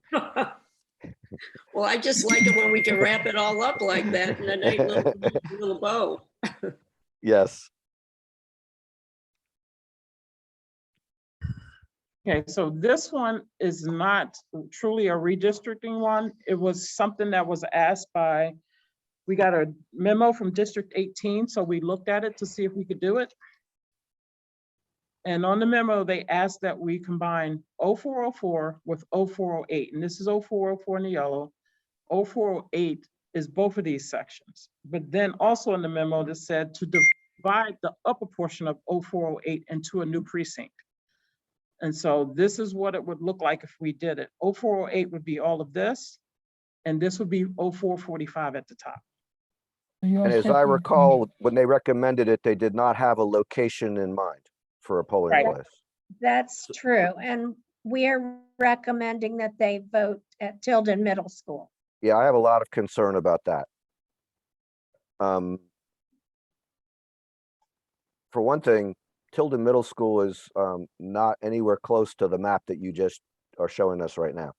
Well, I just like it when we can wrap it all up like that in a nice little bow. Yes. Okay, so this one is not truly a redistricting one. It was something that was asked by, we got a memo from District 18, so we looked at it to see if we could do it. And on the memo, they asked that we combine 0404 with 0408, and this is 0404 in the yellow. 0408 is both of these sections. But then also in the memo that said to divide the upper portion of 0408 into a new precinct. And so this is what it would look like if we did it. 0408 would be all of this, and this would be 0445 at the top. You're And as I separate. recall, when they recommended it, they did not have a location in mind for a polling Right. place. That's true. And we're recommending that they vote at Tilden Middle School. Yeah, I have a lot of concern about that. For one thing, Tilden Middle School is not anywhere close to the map that you just are showing us right now.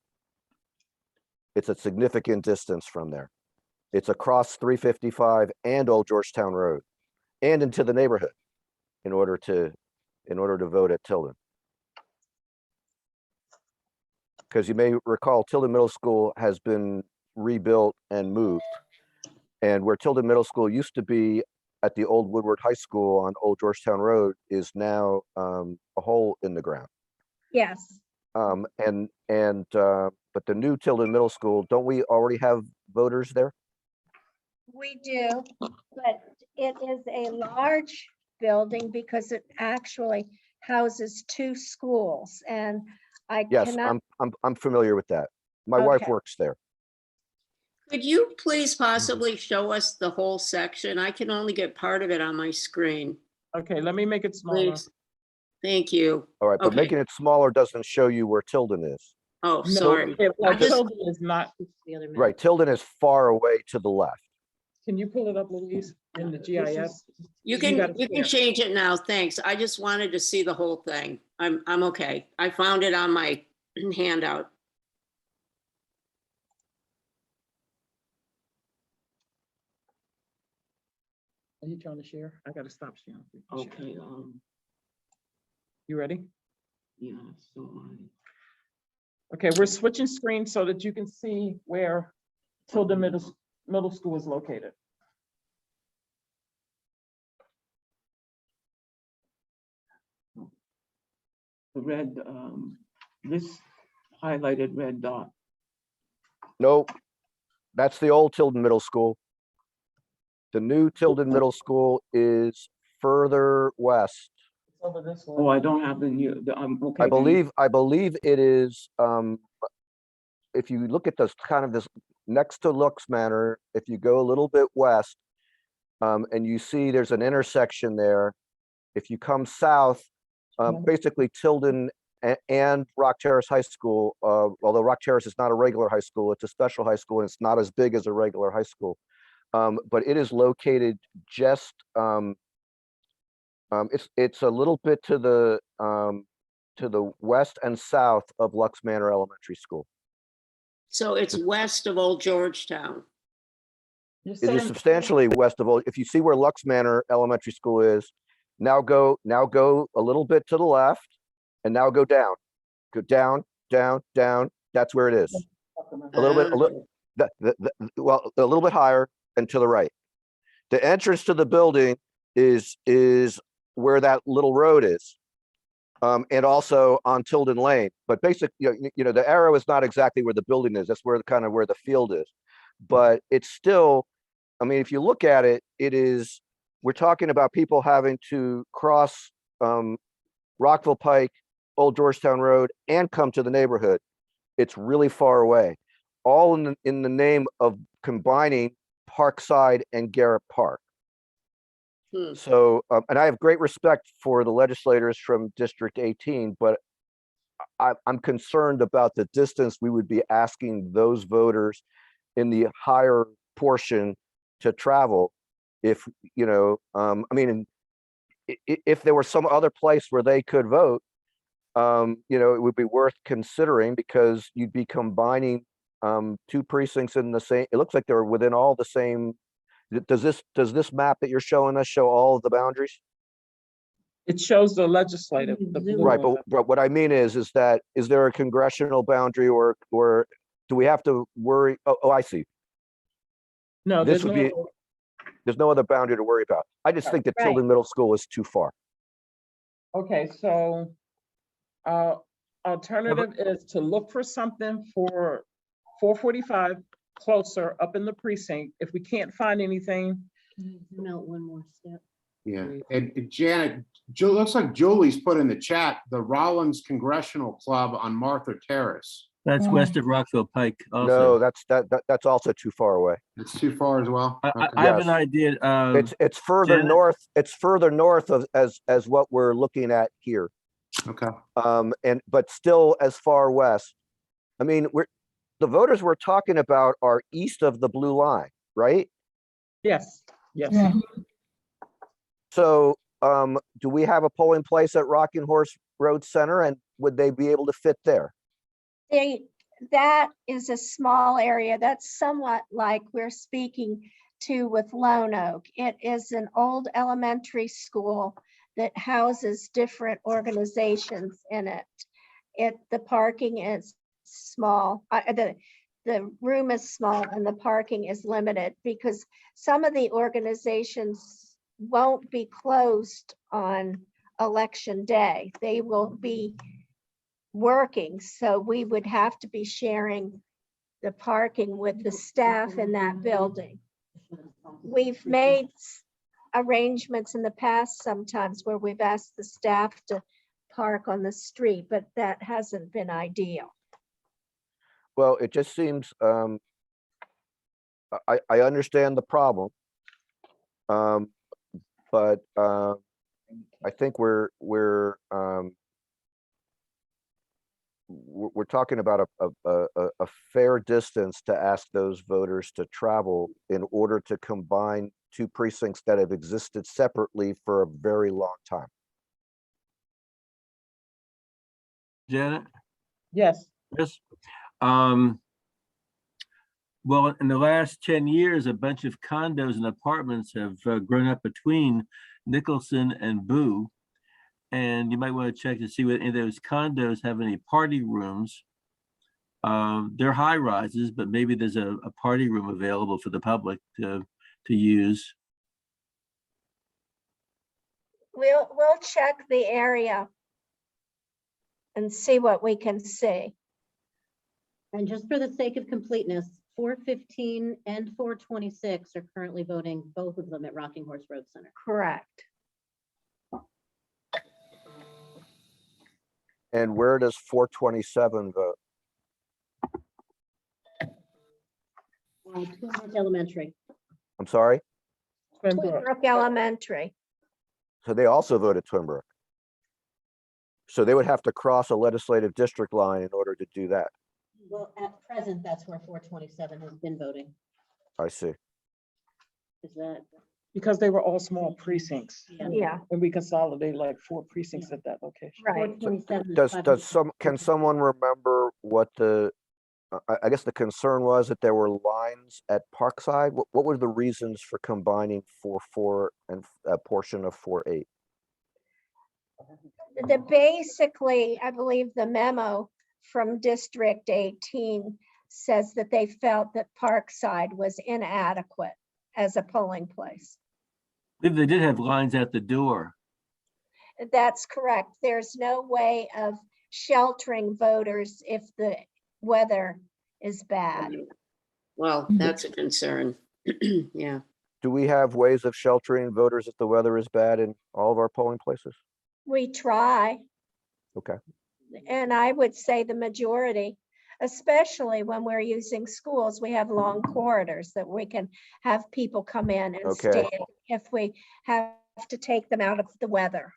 It's a significant distance from there. It's across 355 and Old Georgetown Road and into the neighborhood in order to vote at Tilden. Because you may recall Tilden Middle School has been rebuilt and moved. And where Tilden Middle School used to be at the old Woodward High School on Old Georgetown Road is now a hole in the ground. Yes, But the new Tilden Middle School, don't we already have voters there? we do, but it is a large building because it actually houses two schools, and I Yes, cannot, I'm familiar with that. My wife Okay. works there. Could you please possibly show us the whole section? I can only get part of it on my screen, Okay, let me make it smaller. please. Thank you. All right, but Okay. making it smaller doesn't show you where Tilden is. Oh, No, sorry. well, I just- Tilden is not, The other map. Right, Tilden is far away to the left. can you pull it up, Louise, in the GIS? You gotta can share. change it now, thanks. I just wanted to see the whole thing. I'm okay. I found it on my handout. Are you trying to share? I gotta stop sharing. Okay, You ready? yeah, so Okay, we're switching screens so that you can see where Tilden Middle School is located. the red, this highlighted red dot. Nope, that's the old Tilden Middle School. The new Tilden Middle School is further west. It's over this way. Oh, I don't have the new, okay. I believe it is, if you look at this kind of this next to Lux Manor, if you go a little bit west, and you see there's an intersection there. If you come south, basically Tilden and Rock Terrace High School, although Rock Terrace is not a regular high school, it's a special high school and it's not as big as a regular high school. But it is located just, it's a little bit to the west and south of Lux Manor Elementary School. So it's west of Old Georgetown. You're It is saying- substantially west of, if you see where Lux Manor Elementary School is, now go a little bit to the left and now go down, down. That's where it is. A little bit higher and to the right. The entrance to the building is where that little road is. And also on Tilden Lane, but basically, the arrow is not exactly where the building is. That's where kind of where the field is. But it's still, I mean, if you look at it, we're talking about people having to cross Rockville Pike, Old Georgetown Road, and come to the neighborhood. It's really far away, all in the name of combining Parkside and Garrett Park. Hmm. So, and I have great respect for the legislators from District 18, but I'm concerned about the distance we would be asking those voters in the higher portion to travel. If, I mean, if there were some other place where they could vote, it would be worth considering because you'd be combining two precincts in the same, it looks like they're within all the same. Does this map that you're showing us show all of the boundaries? It shows the legislative. the blue Right, one. but what I mean is there a congressional boundary or do we have to worry? Oh, I see. No, This there's would be, no, there's no other boundary to worry about. I just think that Right. Tilden Middle School is too far. okay, so alternative is to look for something for 445 closer up in the precinct. If we can't find anything, Zoom out one more step. Yeah, and Janet, looks like Julie's put in the chat, the Rollins Congressional Club on Martha Terrace. That's west of Rockville Pike No, also. that's also too far away. It's too far as well? I Okay. have an Yes. idea of, It's further Janet? north. It's further north of as what we're looking at here. Okay. But still as far west. I mean, the voters we're talking about are east of the blue line, right? yes, yes. Yeah. So do we have a polling place at Rocking Horse Road Center, and would they be able to fit there? That is a small area. That's somewhat like we're speaking to with Lone Oak. It is an old elementary school that houses different organizations in it. The parking is small. The room is small and the parking is limited because some of the organizations won't be closed on election day. They will be working, so we would have to be sharing the parking with the staff in that building. We've made arrangements in the past sometimes where we've asked the staff to park on the street, but that hasn't been ideal. Well, it just seems, I understand the problem. But I think we're talking about a fair distance to ask those voters to travel in order to combine two precincts that have existed separately for a very long time. Janet? Yes. Yes. Well, in the last 10 years, a bunch of condos and apartments have grown up between Nicholson and Boo. And you might want to check to see whether any of those condos have any party rooms. They're high rises, but maybe there's a party room available for the public to use. We'll check the area and see what we can see. And just for the sake of completeness, 415 and 426 are currently voting, both of them at Rocking Horse Road Center. Correct. And where does 427 vote? Twinbrook Elementary. I'm sorry? Twinbrook Elementary. So they also vote at Twinbrook. So they would have to cross a legislative district line in order to do that. Well, at present, that's where 427 has been voting. I see. Is that? Because they were all small precincts. Yeah. And we consolidated like 4 precincts at that location. Right. 427 is Can someone remember what I guess the concern was that there were lines at Parkside? What were the reasons for combining 4-4 and a portion of 4-8? Basically, I believe the memo from District 18 says that they felt that Parkside was inadequate as a polling place. They did have lines at the door. That's correct. There's no way of sheltering voters if the weather is bad. Well, that's a concern. Yeah. Do we have ways of sheltering voters if the weather is bad in all of our polling places? We try. Okay. And I would say the majority, especially when we're using schools, we have long corridors that we can have people come in and stay if we have to take them out of the weather.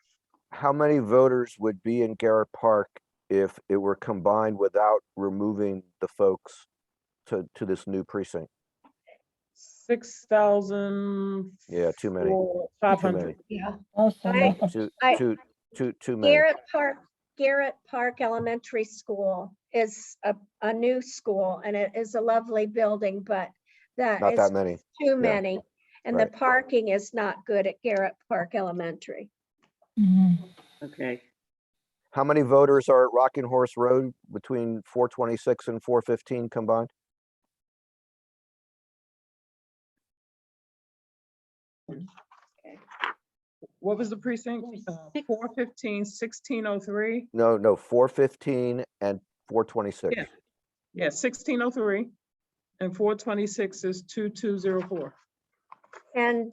How many voters would be in Garrett Park if it were combined without removing the folks to this new precinct? 6,000. Yeah, too many. 500. Yeah. Also, Too many. Garrett Park Elementary School is a new school and it is a lovely building, but Not that that is many. too many. And the Right. parking is not good at Garrett Park Elementary. Okay. How many voters are at Rocking Horse Road between 426 and 415 combined? What was the precinct? 415, 1603. No, 415 and 426. Yeah. Yeah, 1603. And 426 is 2204. And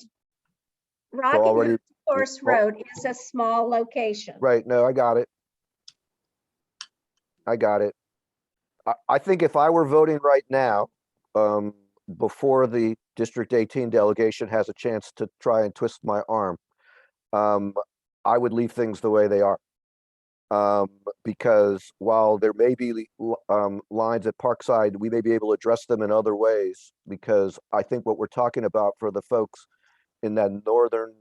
already- Rocking Horse Road is a small location. Right, no, I got it. I think if I were voting right now, before the District 18 delegation has a chance to try and twist my arm, I would leave things the way they are. Because while there may be lines at Parkside, we may be able to address them in other ways, because I think what we're talking about for the folks in that northern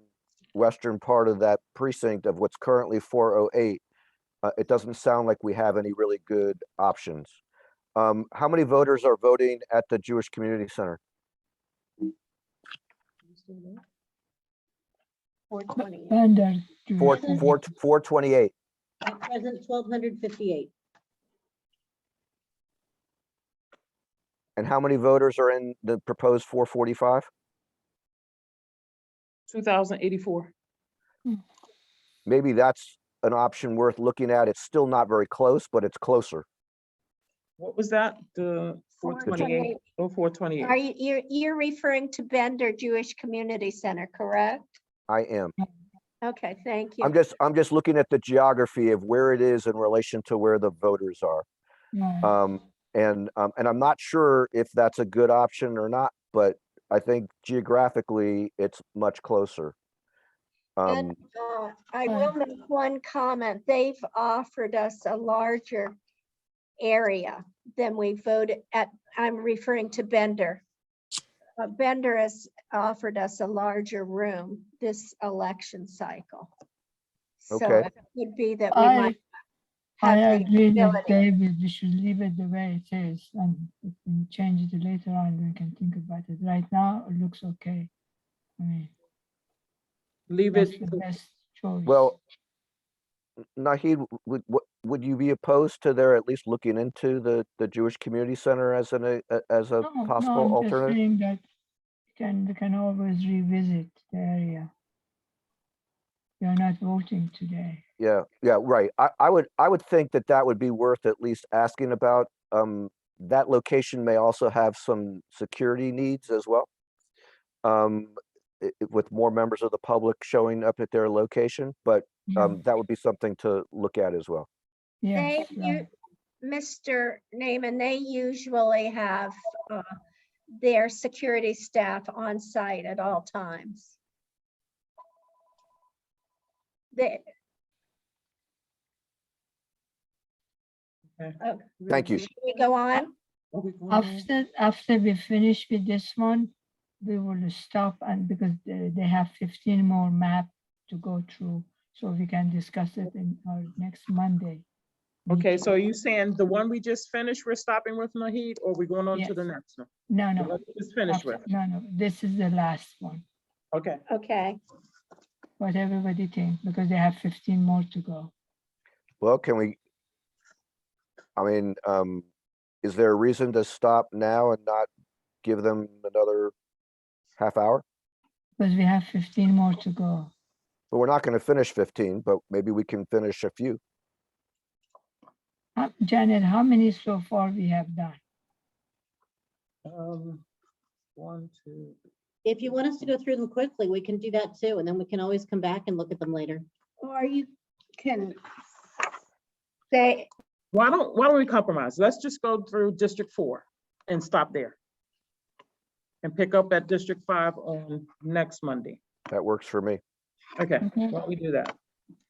western part of that precinct of what's currently 408, it doesn't sound like we have any really good options. How many voters are voting at the Jewish Community Center? 420. Bender. Four, Jewish. 428. At present, 1,258. And how many voters are in the proposed 445? 2,084. Maybe that's an option worth looking at. It's still not very close, but it's closer. What was that? The 428? Oh, 428. Are you're referring to Bender Jewish Community Center, correct? I am. Okay, thank you. I'm just looking at the geography of where it is in relation to where the voters are. Yeah. And I'm not sure if that's a good option or not, but I think geographically it's much closer. And I will make one comment. They've offered us a larger area than we voted at. I'm referring to Bender. Bender has offered us a larger room this election cycle. So Okay. it could be that we might I have the agree with ability. David, we should leave it the way it is, and if we change it later on, we can think about it. Right now, it looks okay. I mean, Leave that's it. the best choice. Well, Nahid, would you be opposed to their at least looking into the Jewish Community Center as a No, possible I'm just alternative? saying that we can always revisit the area. You're not voting today. Yeah, right. I would think that would be worth at least asking about. That location may also have some security needs as well. With more members of the public showing up at their location, but Yeah. that would be something to look at as well. Yes, right. Mr. Naaman, they usually have their security staff on site at all times. Okay. Oh, Thank you. should we go on? After we finish with this one, we will stop, and because they have 15 more map to go through, so we can discuss it in our next Monday. Okay, meeting. so are you saying the one we just finished, we're stopping with Nahid, or we going on to Yes. the next one? No, The no. one we just finished after- with. No, this is the last one. Okay. Okay. What everybody thinks, because they have 15 more to go. Well, is there a reason to stop now and not give them another half hour? Because we have 15 more to go. But we're not going to finish 15, but maybe we can finish a few. Janet, how many so far we have done? 1, 2. If you want us to go through them quickly, we can do that too, and then we can always come back and look at them later. Or you can say, Why don't we compromise? Let's just go through District 4 and stop there. And pick up at District 5 on next Monday. That works for me, Okay, Okay. why don't we do that?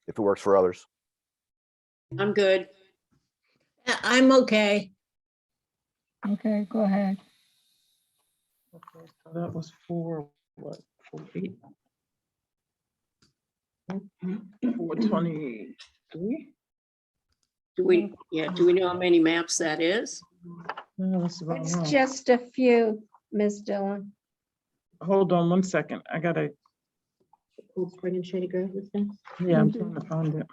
if it works for others. I'm good. I'm okay. Okay, go ahead. Okay, so that was 4, what, 48? 423? Do we know how many maps that is? No, that's about it's wrong. just a few, Ms. Dillon. Hold on 1 second. I gotta, Cold Spring and Shady Grove is next. yeah, I'm trying to find it.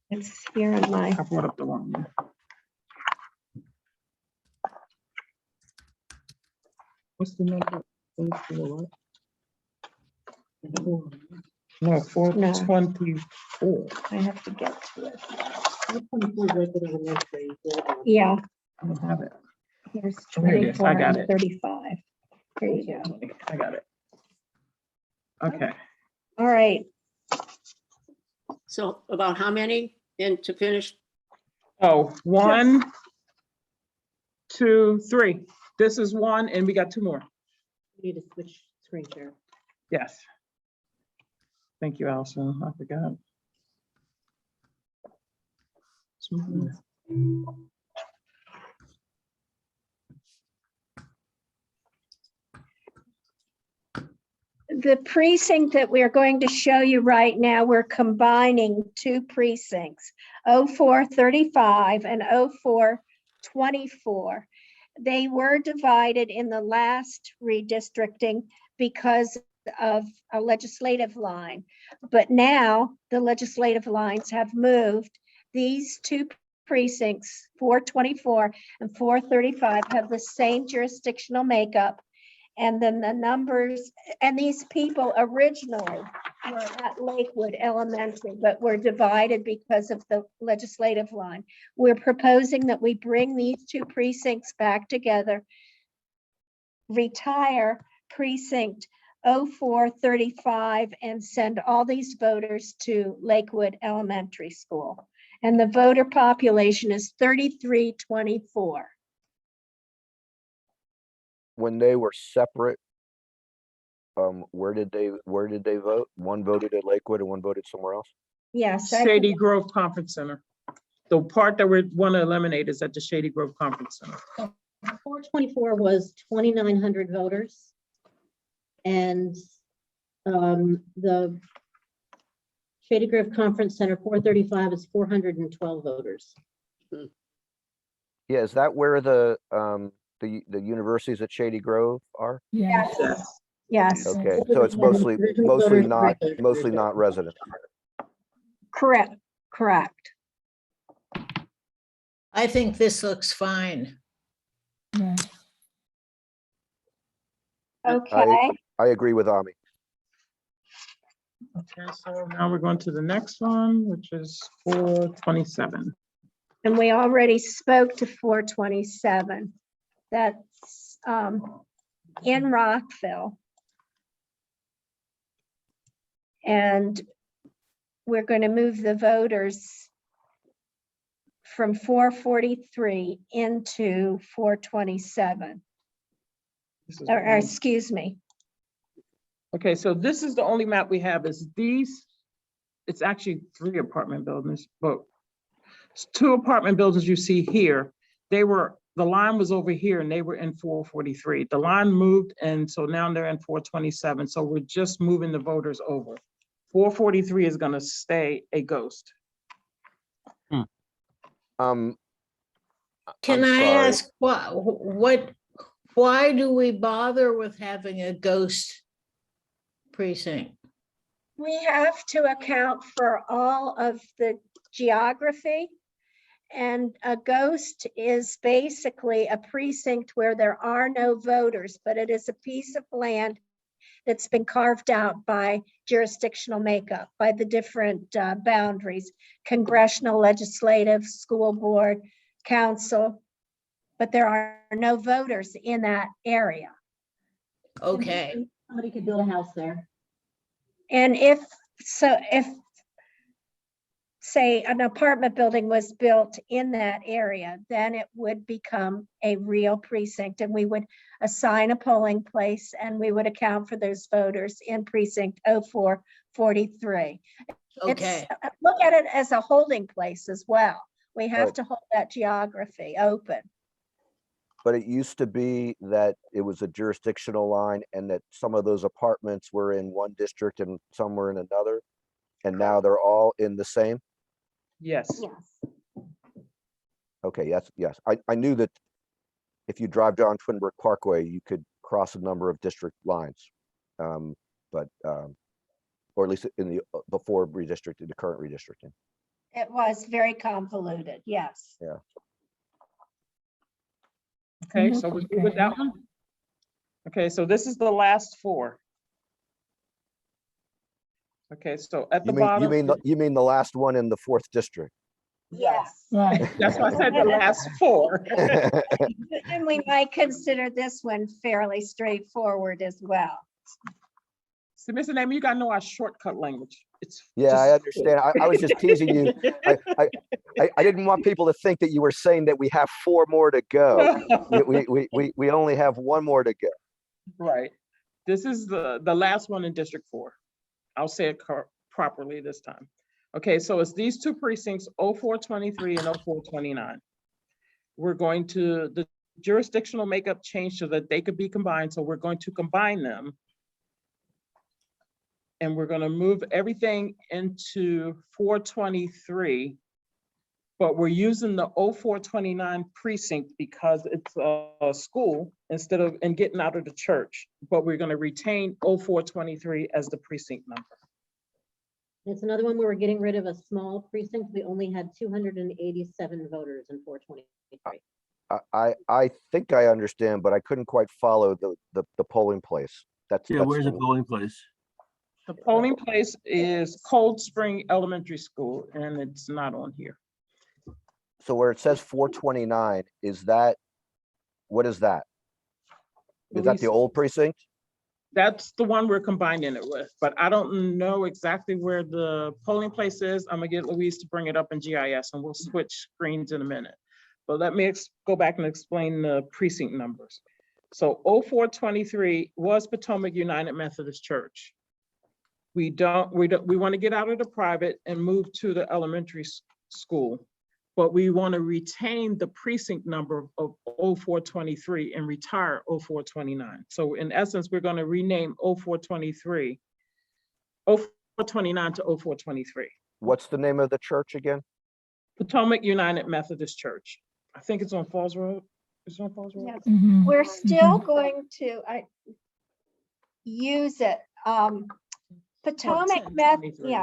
It's here in my, I brought up the wrong one. What's the number? 4, what? No, 424. I have to get to it. 424 Resident Elementary. Yeah, I don't have it. here's There it is. 24 I got and it. 35. There you go. I got it. Okay, All right, So about how many and to finish? oh, 1, 2, 3. This is 1 and we got 2 more. We need to switch screen share. Yes. Thank you, Allison. I forgot. Smooth. The precinct that we're going to show you right now, we're combining two precincts, 0435 and 0424. They were divided in the last redistricting because of a legislative line. But now the legislative lines have moved. These two precincts, 424 and 435, have the same jurisdictional makeup. And then the numbers, and these people originally were at Lakewood Elementary, but were divided because of the legislative line. We're proposing that we bring these two precincts back together, retire precinct 0435, and send all these voters to Lakewood Elementary School. And the voter population is 3324. When they were separate, where did they vote? One voted at Lakewood and one voted somewhere else? Yes. Shady Grove Conference Center. The part that we want to eliminate is at the Shady Grove Conference Center. 424 was 2,900 voters. And the Shady Grove Conference Center, 435, is 412 voters. Yeah, is that where the universities at Shady Grove are? Yes. Yes, Okay, so it's mostly not resident. correct. I think this looks fine. Yeah. Okay, I agree with Ami. Okay, so now we're going to the next one, which is 427. and we already spoke to 427. That's in Rockville. And we're going to move the voters from 443 into 427. This is Or the one. excuse me. Okay, so this is the only map we have is these. It's actually 3 apartment buildings, but it's 2 apartment buildings you see here. The line was over here and they were in 443. The line moved and so now they're in 427. So we're just moving the voters over. 443 is gonna stay a ghost. Can I'm I sorry. ask why do we bother with having a ghost precinct? We have to account for all of the geography. And a ghost is basically a precinct where there are no voters, but it is a piece of land that's been carved out by jurisdictional makeup, by the different boundaries, congressional, legislative, school board, council, but there are no voters in that area. Okay, Somebody could build a house there. And if say an apartment building was built in that area, then it would become a real precinct and we would assign a polling place and we would account for those voters in precinct 0443. okay. Look at it as a holding place as well. We have Right. to hold that geography open. But it used to be that it was a jurisdictional line and that some of those apartments were in one district and some were in another. And now they're all in the same? Yes. Yes. Okay, yes. I knew that if you drive down Twinbrook Parkway, you could cross a number of district lines. Or at least in the before redistricting, the current redistricting. It was very convoluted, yes. Yeah. Okay, so we're good with that one? Okay, so this is the last 4. Okay, so at the bottom. You mean the last one in the 4th district? Yes. Right. That's why I said the last 4. And we might consider this one fairly straightforward as well. So, Mr. Naaman, you gotta know our shortcut language. It's Yeah, I just- understand. I was just teasing you. I didn't want people to think that you were saying that we have 4 more to go. We only have 1 more to go. Right. This is the last one in District 4. I'll say it properly this time. Okay, so it's these 2 precincts, 0423 and 0429. We're going to, the jurisdictional makeup changed so that they could be combined. So we're going to combine them and we're gonna move everything into 423. But we're using the 0429 precinct because it's a school instead of, and getting out of the church. But we're gonna retain 0423 as the precinct number. It's another one where we're getting rid of a small precinct. We only had 287 voters in 423. I think I understand, but I couldn't quite follow the polling place. That's Where's the the- polling place? The polling place is Cold Spring Elementary School, and it's not on here. So where it says 429, is that, what is that? Is that the Louise- old precinct? That's the one we're combining it with, but I don't know exactly where the polling place is. I'm gonna get Louise to bring it up in GIS and we'll switch screens in a minute. But let me go back and explain the precinct numbers. So 0423 was Potomac United Methodist Church. We want to get out of the private and move to the elementary school. But we want to retain the precinct number of 0423 and retire 0429. So in essence, we're going to rename 0429 to 0423. What's the name of the church again? Potomac United Methodist Church. I think it's on Falls Road. It's on Falls Road. Yes. Mhm. We're still going to use it. Potomac 1023.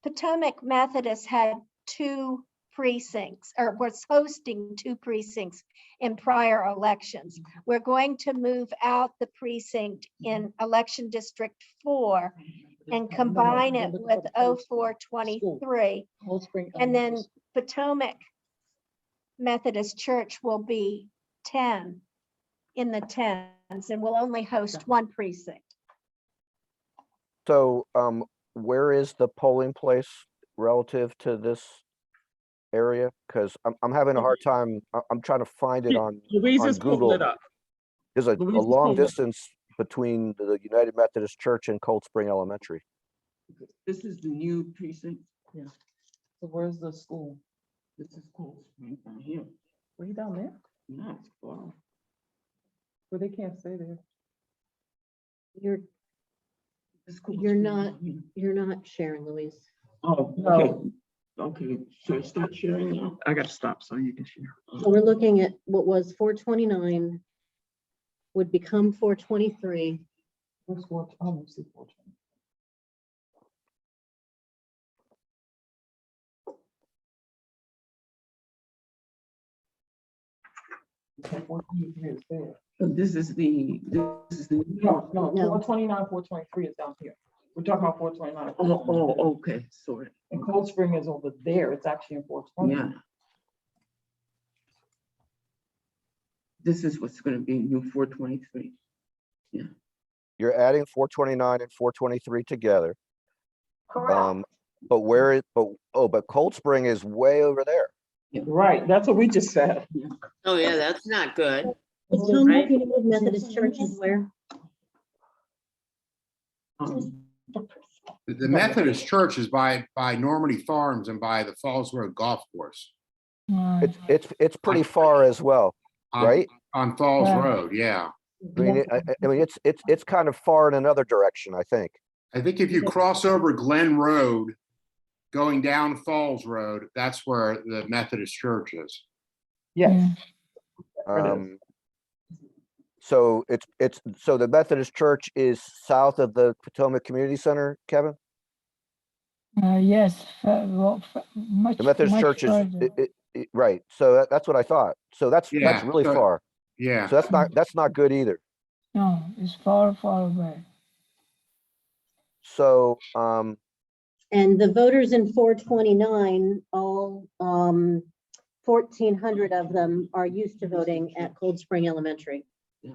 Potomac Methodist had 2 precincts, or was hosting 2 precincts in prior elections. We're going to move out the precinct in election district 4 and combine it with 0423. Cold Spring And then Elementary. Potomac Methodist Church will be 10 in the 10s, and will only host 1 precinct. So where is the polling place relative to this area? Because I'm having a hard time, I'm trying to find it on Louise is pulling Google. it up. There's a Louise is long pulling it up. distance between the United Methodist Church and Cold Spring Elementary. This is the new precinct. Yeah. So where's the school? This is Cold Spring down here. Way down there, Yeah, it's far. where they can't stay there. It's Cold You're Spring not- down here. You're not sharing, Louise. Oh, No. okay. Okay, should I start sharing now? I gotta stop so you can share. So we're looking at what was 429 would become 423. Where's four? Oh, let's see, 420. Okay, 423 is there. So this is the. No, No. 429, 423 is down here. We're talking about 429. Oh, okay, sorry. And Cold Spring is over there. It's actually in 420. Yeah. This is what's gonna be new 423. You're adding 429 and 423 together. Correct. But where is, but Cold Spring is way over there. Right, that's what we just said. Oh, yeah, that's not good. Potomac United Methodist Church is where? The Methodist Church is by Normandy Farms and by the Falls Road Golf Course. Right. It's pretty far as well, on- right? On Falls Yeah. Road, yeah. I mean, I mean, it's kind of far in another direction, I think. I think if you cross over Glen Road, going down Falls Road, that's where the Methodist Church is. Yes. Yeah. It is. So so the Methodist Church is south of the Potomac Community Center, Kevin? Yes, much, The Methodist much Church is, further. right, so that's what I thought. So that's Yeah, really so- far. Yeah. So that's not good either. No, it's far, far away. So, And the voters in 429, all 1,400 of them are used to voting at Cold Spring Elementary.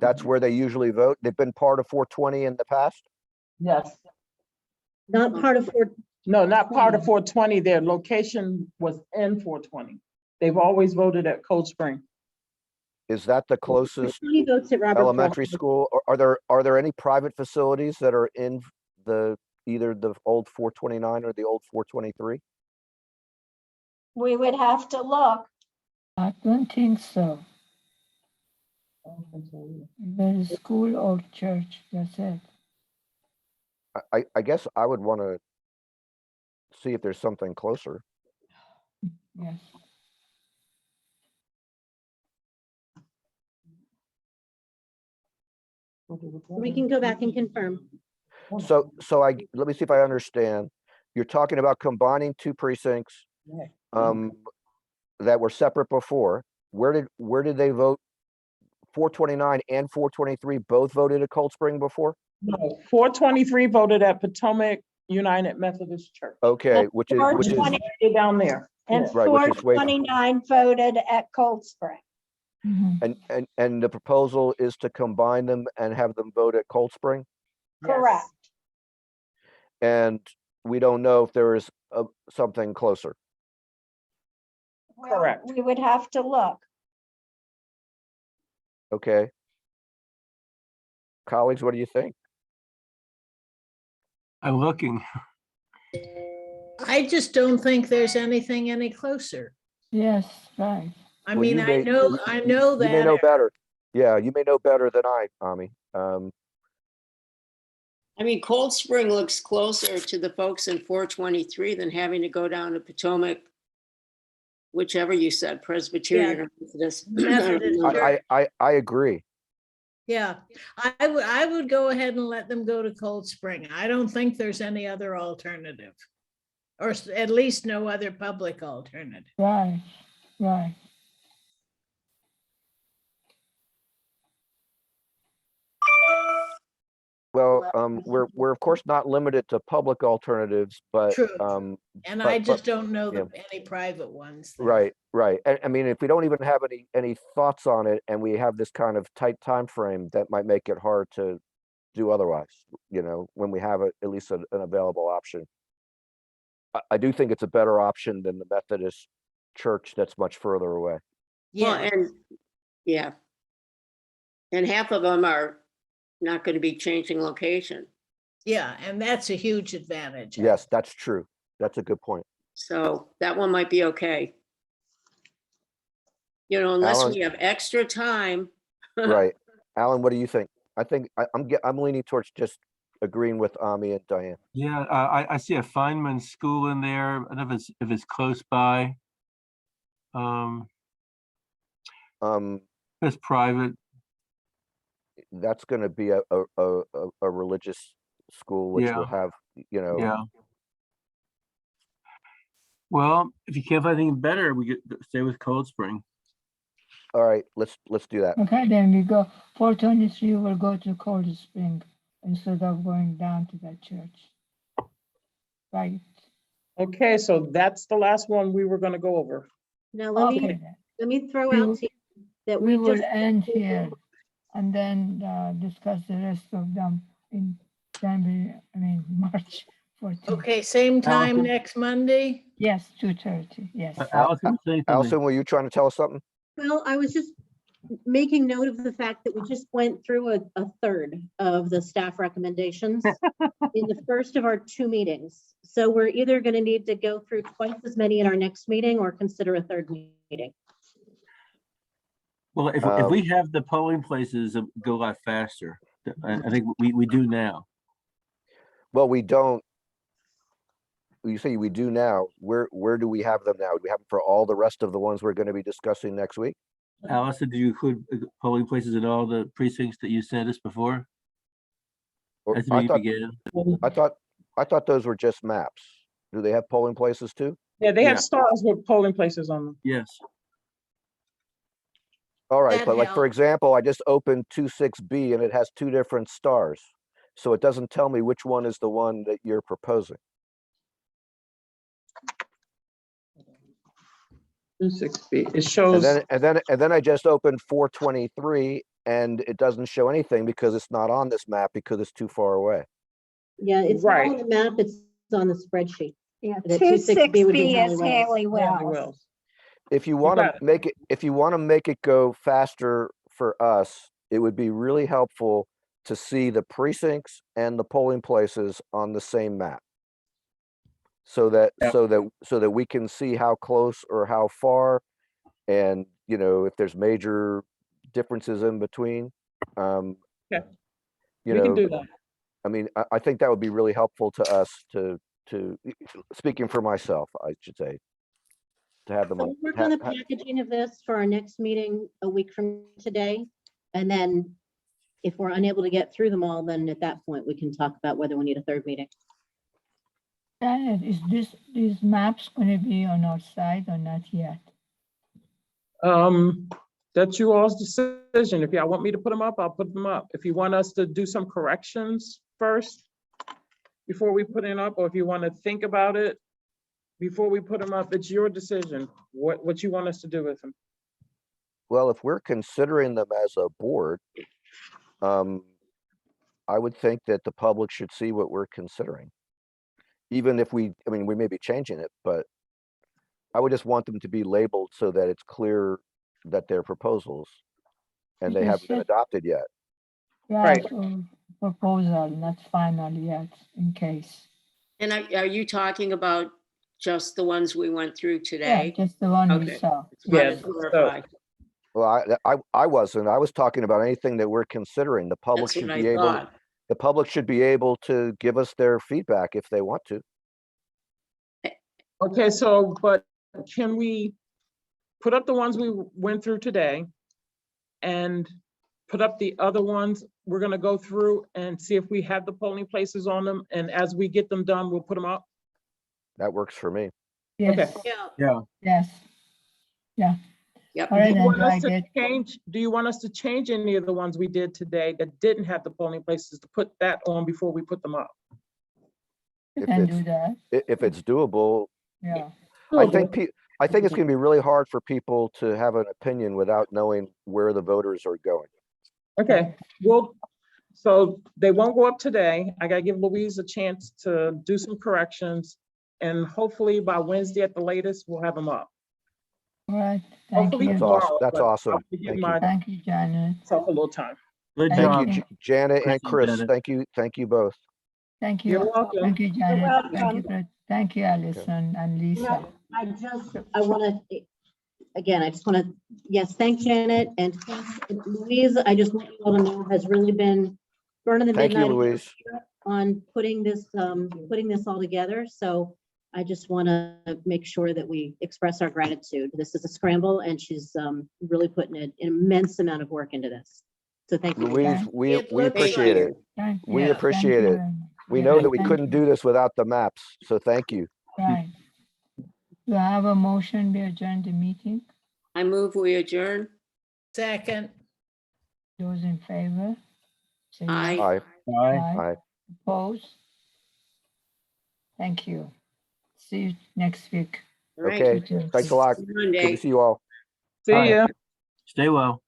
that's where they usually vote. They've been part of 420 in the past. Yes. Not part of No, not part of 420. Their location was in 420. They've always voted at Cold Spring. Is that the closest 420 votes at Robert elementary Frost. school? Or are there any private facilities that are in either the old 429 or the old 423? We would have to look. I don't think so. There is school or church, that's it. I guess I would want to see if there's something closer. Yes. We can go back and confirm. So let me see if I understand. You're talking about combining two precincts that were separate before. Where did they vote? 429 and 423 both voted at Cold Spring before? No, 423 voted at Potomac United Methodist Church. Okay, And which is Way down there. And right, which is way- 429 voted at Cold Spring. Mhm. and the proposal is to combine them and have them vote at Cold Spring? Correct. And we don't know if there is something closer. Well, Correct. We would have to look. Okay. Colleagues, what do you think? I'm looking. I just don't think there's anything any closer. Yes, right. I Well, mean, you may- I know You may that. know better. Yeah, you may know better than I, Ami. I mean, Cold Spring looks closer to the folks in 423 than having to go down to Potomac, whichever you said, Presbyterian or Methodist. Methodist Church. I agree. Yeah, I would go ahead and let them go to Cold Spring. I don't think there's any other alternative. Or at least no other public alternative. Right, right. Well, we're of course not limited to public alternatives, but True. And I but- just don't know yeah. any private ones. there. right. And I mean, if we don't even have any thoughts on it, and we have this kind of tight time frame, that might make it hard to do otherwise. When we have at least an available option. I do think it's a better option than the Methodist church that's much further away. Well, Yeah, and yeah. And half of them are not going to be changing location. yeah, and that's a huge advantage. Yes, that's true. That's a good point. So that one might be okay. Unless Alan? we have extra time. Right. Alan, what do you think? I think I'm leaning towards just agreeing with Ami and Diane. Yeah, I see a Feynman School in there. I don't know if it's close by. It's private. That's going to be a religious school, which will have, Yeah. Well, if you can't find anything better, we could stay with Cold Spring. All right, let's do that. Okay, then we go, 423 will go to Cold Spring instead of going down to that church. Right. Okay, so that's the last one we were gonna go over. Now, let Okay, me, then. let me throw We out will- to you that We we will just. end here and then discuss the rest of them in March 14th. Okay, same time Allison? next Monday? Yes, 2:30, yes. Allison, say something. Allison, were you trying to tell us something? Well, I was just making note of the fact that we just went through a third of the staff recommendations in the first of our 2 meetings. So we're either going to need to go through twice as many in our next meeting or consider a third meeting. Well, if we have the polling places go a lot faster, I think we do now. Well, we don't. You say we do now. Where do we have them now? Do we have them for all the rest of the ones we're going to be discussing next week? Allison, do you include polling places in all the precincts that you sent us before? Or- As the I meeting thought, began? I thought those were just maps. Do they have polling places too? Yeah, they Yeah. have stars with polling places on them. Yes. All right, That but like, for helps. example, I just opened 26B and it has 2 different stars. So it doesn't tell me which one is the one that you're proposing. 26B. It And shows, then I just opened 423 and it doesn't show anything because it's not on this map because it's too far away. Yeah, it's not Right. on the map, it's on the spreadsheet. Yeah, The 26B would be 26B is Haley Haley Haley Wells. Wells. If you want to got it. make it, if you want to make it go faster for us, it would be really helpful to see the precincts and the polling places on the same map. So that, Yep. so that we can see how close or how far, and if there's major differences in between. Yeah, You we can know, do that. I mean, I think that would be really helpful to us speaking for myself, I should say, to have them. So we'll work on the packaging of this for our next meeting a week from today. And then if we're unable to get through them all, then at that point, we can talk about whether we need a third meeting. Janet, is these maps going to be on our site or not yet? That's you all's decision. If y'all want me to put them up, I'll put them up. If you want us to do some corrections first before we put it up, or if you want to think about it before we put them up, it's your decision. What you want us to do with them. Well, if we're considering them as a board, I would think that the public should see what we're considering. Even if we may be changing it, but I would just want them to be labeled so that it's clear that they're proposals and they haven't been adopted yet. Right. Proposal, not final yet, in case. And are you talking about just the ones we went through Yeah, today? just the one we Okay. saw. Just wanted Yeah, to clarify. Well, I wasn't. I was talking about anything that we're considering. The public That's should what be I able, thought. the public should be able to give us their feedback if they want to. Okay, so, but can we put up the ones we went through today and put up the other ones? We're gonna go through and see if we have the polling places on them, and as we get them done, we'll put them up. That works for me. Yes, Yeah. yes. Yeah. Yep. All Do right, you then, want do I us to get, change, do you want us to change any of the ones we did today that didn't have the polling places, to put that on before we put them up? you If can it's- do that, If it's doable, yeah. I think it's gonna be really hard for people to have an opinion without knowing where the voters are going. Okay, well, so they won't go up today. I gotta give Louise a chance to do some corrections, and hopefully by Wednesday at the latest, we'll have them up. All right, thank Hopefully you. That's awesome. tomorrow, That's but awesome. I'll give Thank you. myself Thank you, Janet. a little time. Good Thank job. you. Janet and Appreciate Chris, it. thank you both. Thank You're you. welcome. Thank you, Janet. welcome. Thank you, Alison and Lisa. I want to, again, I just want to, yes, thank Janet and Louise. I just want you all to know has really been burning the Thank you, midnight oil Louise. on putting this all together. So I just want to make sure that we express our gratitude. This is a scramble and she's really putting an immense amount of work into this. So thank you. Louise, we It looks appreciate like it. Thank We you. appreciate Thank you it. very much. We Yeah, know that we thank couldn't you. do this without the maps, so thank you. Right. Do I have a motion to adjourn the meeting? I move we adjourn. Second. Those in favor? Say Aye. Aye, Aye. aye. Opposed? Thank you. See you next week. All right. Okay, You too. thanks a lot. Good Monday. to see you all. See All right. ya. Stay well.